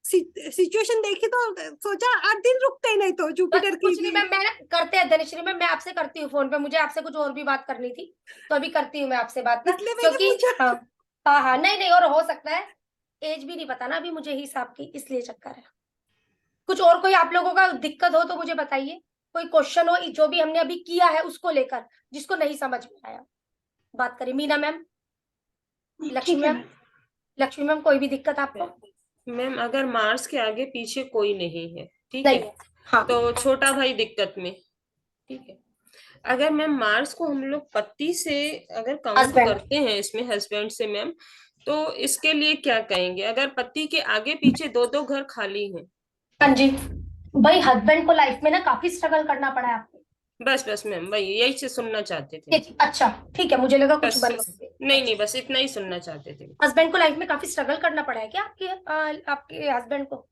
Speaker 3: सिचुएशन देखी तो सोचा 8 दिन रुकते हैं, नहीं तो
Speaker 1: बस
Speaker 3: जुपिटर की
Speaker 1: कुछ नहीं मैम, मैं करते हैं धनश्री मैम, मैं आपसे करती हूँ फोन पे, मुझे आपसे कुछ और भी बात करनी थी, तो अभी करती हूँ मैं आपसे बात ना,
Speaker 3: इसलिए मैंने
Speaker 1: क्योंकि
Speaker 3: पूछा।
Speaker 1: हाँ, हाँ हाँ, नहीं नहीं, और हो सकता है एज भी नहीं पता ना अभी मुझे हिसाब की, इसलिए चक्कर है। कुछ और कोई आप लोगों का दिक्कत हो तो मुझे बताइए, कोई क्वेश्चन हो जो भी हमने अभी किया है उसको लेकर, जिसको नहीं समझ में आया बात करिए। मीना मैम, लक्ष्मी
Speaker 8: ठीक है
Speaker 1: मैम, लक्ष्मी मैम कोई भी दिक्कत आपको?
Speaker 4: मैम अगर मार्स के आगे पीछे कोई नहीं है, ठीक
Speaker 1: नहीं
Speaker 4: है,
Speaker 1: है, हाँ
Speaker 4: तो छोटा भाई दिक्कत में, ठीक है। अगर मैम मार्स को हम लोग पति से अगर काउंट
Speaker 1: हस्बैंड,
Speaker 4: करते हैं इसमें हस्बैंड से मैम, तो इसके लिए क्या कहेंगे अगर पति के आगे पीछे दो दो घर खाली हैं?
Speaker 1: हाँ जी, भाई हस्बैंड को लाइफ में ना काफी स्ट्रगल करना पड़ा है आपको।
Speaker 4: बस बस मैम वही यही से सुनना चाहते थे।
Speaker 1: अच्छा ठीक है, मुझे लगा कुछ
Speaker 4: बस,
Speaker 1: बनवाओगे।
Speaker 4: नहीं नहीं, बस इतना ही सुनना चाहते थे।
Speaker 1: हस्बैंड को लाइफ में काफी स्ट्रगल करना पड़ा है क्या आपके आपके हस्बैंड को,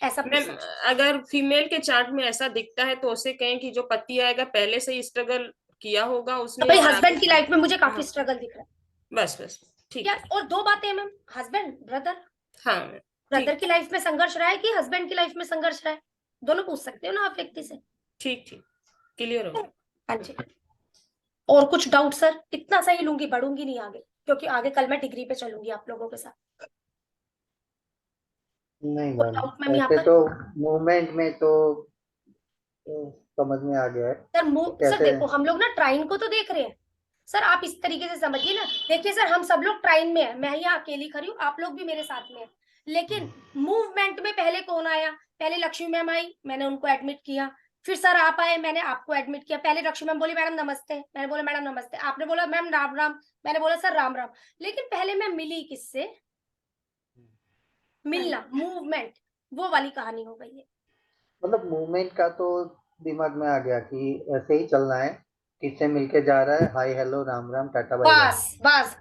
Speaker 1: ऐसा
Speaker 4: मैम
Speaker 1: पूछना चाहिए।
Speaker 4: अगर फीमेल के चार्ट में ऐसा दिखता है तो उसे कहें कि जो पति आएगा पहले से ही स्ट्रगल किया होगा
Speaker 1: तो
Speaker 4: उसने
Speaker 1: भाई
Speaker 4: और आगे
Speaker 1: हस्बैंड की लाइफ में मुझे काफी
Speaker 4: हाँ,
Speaker 1: स्ट्रगल दिख रहा है
Speaker 4: बस बस ठीक
Speaker 1: यार।
Speaker 4: है।
Speaker 1: और दो बातें हैं मैम, हस्बैंड ब्रदर,
Speaker 4: हाँ मैम,
Speaker 1: ब्रदर
Speaker 4: ठीक
Speaker 1: की लाइफ में संघर्ष रहा है कि हस्बैंड की लाइफ में संघर्ष रहा है, दोनों पूछ सकते हो ना आप व्यक्ति से।
Speaker 4: ठीक ठीक, क्लियर हो गया।
Speaker 1: हाँ जी, और कुछ डाउट सर? इतना सही लूंगी, बढ़ूंगी नहीं आगे, क्योंकि आगे कल मैं डिग्री पे चलूंगी आप लोगों के साथ।
Speaker 2: नहीं
Speaker 1: कोई
Speaker 2: मैम,
Speaker 1: डाउट मैम यहाँ
Speaker 2: ऐसे
Speaker 1: पर?
Speaker 2: तो मूवमेंट में तो समझ में आ गया है
Speaker 1: सर सर
Speaker 2: कैसे।
Speaker 1: देखो, हम लोग ना ट्राइन को तो देख रहे हैं सर, आप इस तरीके से समझिए ना। देखिए सर, हम सब लोग ट्राइन में है, मैं यहाँ अकेली खड़ी हूँ, आप लोग भी मेरे साथ में है, लेकिन मूवमेंट में पहले कौन आया? पहले लक्ष्मी मैम आई, मैंने उनको एडमिट किया, फिर सर आप आए, मैंने आपको एडमिट किया। पहले लक्ष्मी मैम बोली मैडम नमस्ते, मैंने बोला मैडम नमस्ते, आपने बोला मैम राम राम, मैंने बोला सर राम राम। लेकिन पहले मैं मिली किससे? मिलना, मूवमेंट, वो वाली कहानी हो गई है।
Speaker 2: मतलब मूवमेंट का तो दिमाग में आ गया कि ऐसे ही चलना है, किससे मिलके जा रहा है, hi hello Ram Ram tata bye bye.
Speaker 1: बस बस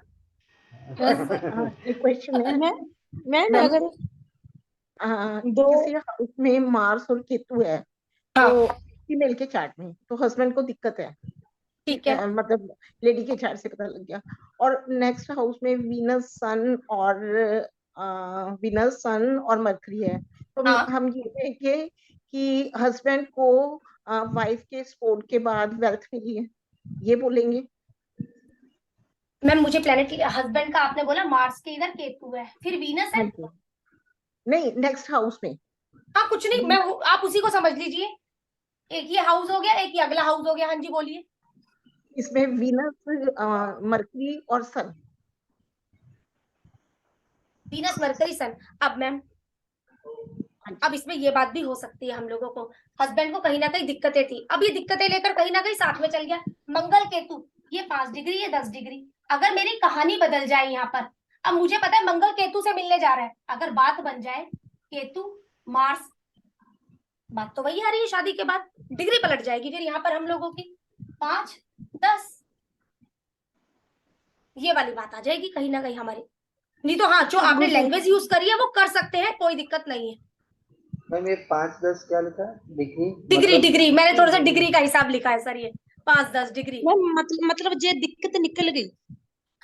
Speaker 5: हाँ, एक क्वेश्चन है
Speaker 7: मैम
Speaker 5: मैम,
Speaker 7: अगर दो
Speaker 5: किसी हाउस में मार्स और केतु है तो फीमेल के चार्ट में, तो हस्बैंड को दिक्कत है,
Speaker 1: ठीक है।
Speaker 5: मतलब लेडी के चार्ट से पता लग गया। और नेक्स्ट हाउस में वीनस सन और मरकरी है, तो
Speaker 1: हाँ
Speaker 5: हम ये कहेंगे कि हस्बैंड को वाइफ के स्पोर्ट के बाद वेल्थ मिली है, ये बोलेंगे?
Speaker 1: मैम मुझे प्लेनेट हस्बैंड का आपने बोला मार्स के इधर केतु है, फिर वीनस
Speaker 5: हाँ
Speaker 1: है।
Speaker 5: जी, नहीं नेक्स्ट हाउस में।
Speaker 1: हाँ कुछ नहीं, मैं आप उसी को समझ लीजिए, एक ये हाउस हो गया, एक ये अगला हाउस हो गया। हाँ जी बोलिए।
Speaker 5: इसमें वीनस, मरकरी और सन।
Speaker 1: वीनस मरकरी सन। अब मैम, अब इसमें ये बात भी हो सकती है, हम लोगों को हस्बैंड को कहीं ना कहीं दिक्कतें थी, अब ये दिक्कतें लेकर कहीं ना कहीं साथ में चल गया। मंगल केतु, ये 5 डिग्री, ये 10 डिग्री। अगर मेरी कहानी बदल जाए यहाँ पर, अब मुझे पता है मंगल केतु से मिलने जा रहा है, अगर बात बन जाए केतु मार्स, बात तो वही आ रही है, शादी के बाद डिग्री पलट जाएगी फिर यहाँ पर हम लोगों की 5 10, ये वाली बात आ जाएगी कहीं ना कहीं हमारी। नहीं तो हाँ, जो आपने लैंग्वेज यूज करी है वो कर सकते हैं, कोई दिक्कत नहीं है।
Speaker 2: मैम ये 5-10 क्या लिखा है, डिग्री?
Speaker 1: डिग्री
Speaker 2: मतलब
Speaker 1: डिग्री, मैंने थोड़ा सा डिग्री का हिसाब लिखा है सर, ये 5 10 डिग्री।
Speaker 7: मैम मतलब ये दिक्कत निकल गई।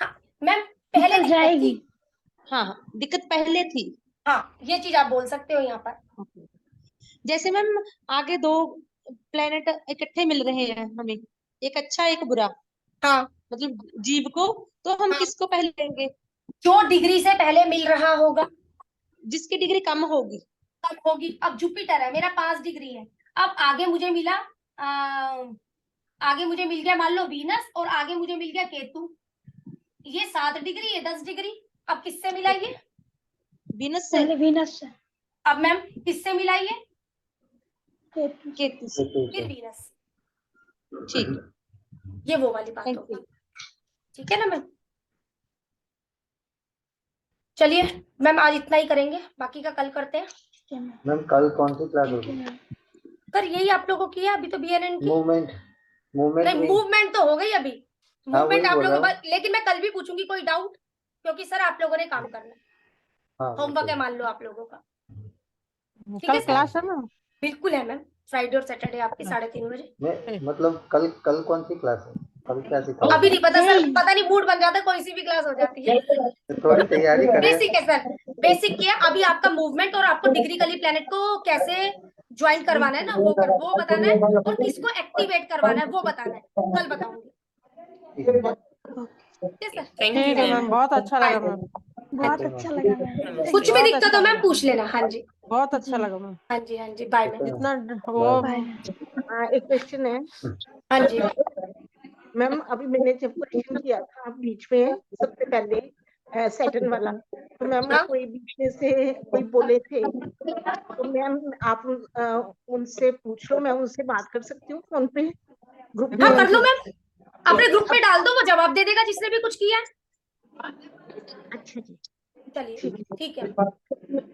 Speaker 1: हाँ मैम, पहले
Speaker 8: निकल
Speaker 1: दिक्कत
Speaker 8: जाएगी।
Speaker 1: थी।
Speaker 7: हाँ दिक्कत पहले थी।
Speaker 1: हाँ ये चीज आप बोल सकते हो यहाँ पर।
Speaker 7: जैसे मैम आगे दो प्लेनेट इकट्ठे मिल रहे हैं हमें, एक अच्छा एक बुरा,
Speaker 1: हाँ
Speaker 7: मतलब जीव को, तो हम
Speaker 1: हाँ,
Speaker 7: किसको पहले लेंगे?
Speaker 1: जो डिग्री से पहले मिल रहा होगा,
Speaker 7: जिसकी डिग्री कम होगी।
Speaker 1: कब होगी? अब जुपिटर है मेरा 5 डिग्री है, अब आगे मुझे मिला आगे मुझे मिल गया मान लो वीनस, और आगे मुझे मिल गया केतु, ये 7 डिग्री, ये 10 डिग्री। अब किससे मिला ये?
Speaker 7: वीनस से।
Speaker 8: पहले वीनस से,
Speaker 1: अब मैम किससे मिला ये?
Speaker 7: केतु से।
Speaker 1: फिर वीनस।
Speaker 7: ठीक,
Speaker 1: ये वो वाली बात
Speaker 7: थैंक
Speaker 1: होगी,
Speaker 7: यू।
Speaker 1: ठीक है ना मैम? चलिए मैम, आज इतना ही करेंगे, बाकी का कल करते हैं।
Speaker 2: मैम कल कौन सी क्लास होगी?
Speaker 1: सर यही आप लोगों की है अभी तो, BNN की।
Speaker 2: मूवमेंट
Speaker 1: नहीं,
Speaker 2: नहीं।
Speaker 1: मूवमेंट तो हो गई अभी,
Speaker 2: हाँ
Speaker 1: मूवमेंट
Speaker 2: वही
Speaker 1: आप
Speaker 2: बोल रहा
Speaker 1: लोगों
Speaker 2: हूँ।
Speaker 1: को, लेकिन मैं कल भी पूछूंगी कोई डाउट, क्योंकि सर आप लोगों ने काम करना है,
Speaker 2: हाँ
Speaker 1: होमवर्क है मान लो आप लोगों का। ठीक
Speaker 6: कल
Speaker 1: है सर,
Speaker 6: क्लास है ना?
Speaker 1: बिल्कुल है मैम, फ्राइडे और सैटरडे आपकी 3:30 बजे।
Speaker 2: मैं मतलब कल कौन सी क्लास है, कल क्या सिखाओगे?
Speaker 1: अभी नहीं पता सर, पता नहीं मूड बन जाता है, कोई सी भी क्लास हो जाती है।
Speaker 2: थोड़ी तैयारी करें।
Speaker 1: बेसिक है सर, बेसिक किया अभी आपका मूवमेंट, और आपको डिग्रिकली प्लेनेट को कैसे ज्वाइन करवाना है ना, वो बताना है, और किसको एक्टिवेट करवाना है वो बताना है, कल बताऊंगी। ठीक है सर,
Speaker 4: थैंक यू
Speaker 6: ठीक है
Speaker 4: मैम।
Speaker 6: मैम, बहुत अच्छा लगा मैम,
Speaker 8: बहुत अच्छा लगा मैम।
Speaker 1: कुछ भी
Speaker 6: बहुत
Speaker 1: दिक्कत
Speaker 6: अच्छा
Speaker 1: हो मैम
Speaker 6: लगा,
Speaker 1: पूछ लेना। हाँ जी,
Speaker 6: बहुत अच्छा लगा मैम।
Speaker 1: हाँ जी, हाँ जी, बाय मैम।
Speaker 6: जितना वो
Speaker 8: बाय।
Speaker 5: एक क्वेश्चन है
Speaker 1: हाँ जी
Speaker 5: मैम, अभी मैंने जब क्वेश्चन किया था बीच में सबसे पहले सैटर्न वाला, तो मैम
Speaker 1: हाँ?
Speaker 5: कोई बीच में से कोई बोले थे, तो मैम आप उनसे पूछ लो, मैं उनसे बात कर सकती हूँ फोन पे, ग्रुप
Speaker 1: हाँ
Speaker 5: में?
Speaker 1: कर लो मैम, अपने ग्रुप पे डाल दो, वो जवाब दे देगा जिसने भी कुछ किया है।
Speaker 5: अच्छा जी,
Speaker 1: चलिए
Speaker 5: ठीक है।
Speaker 1: ठीक है।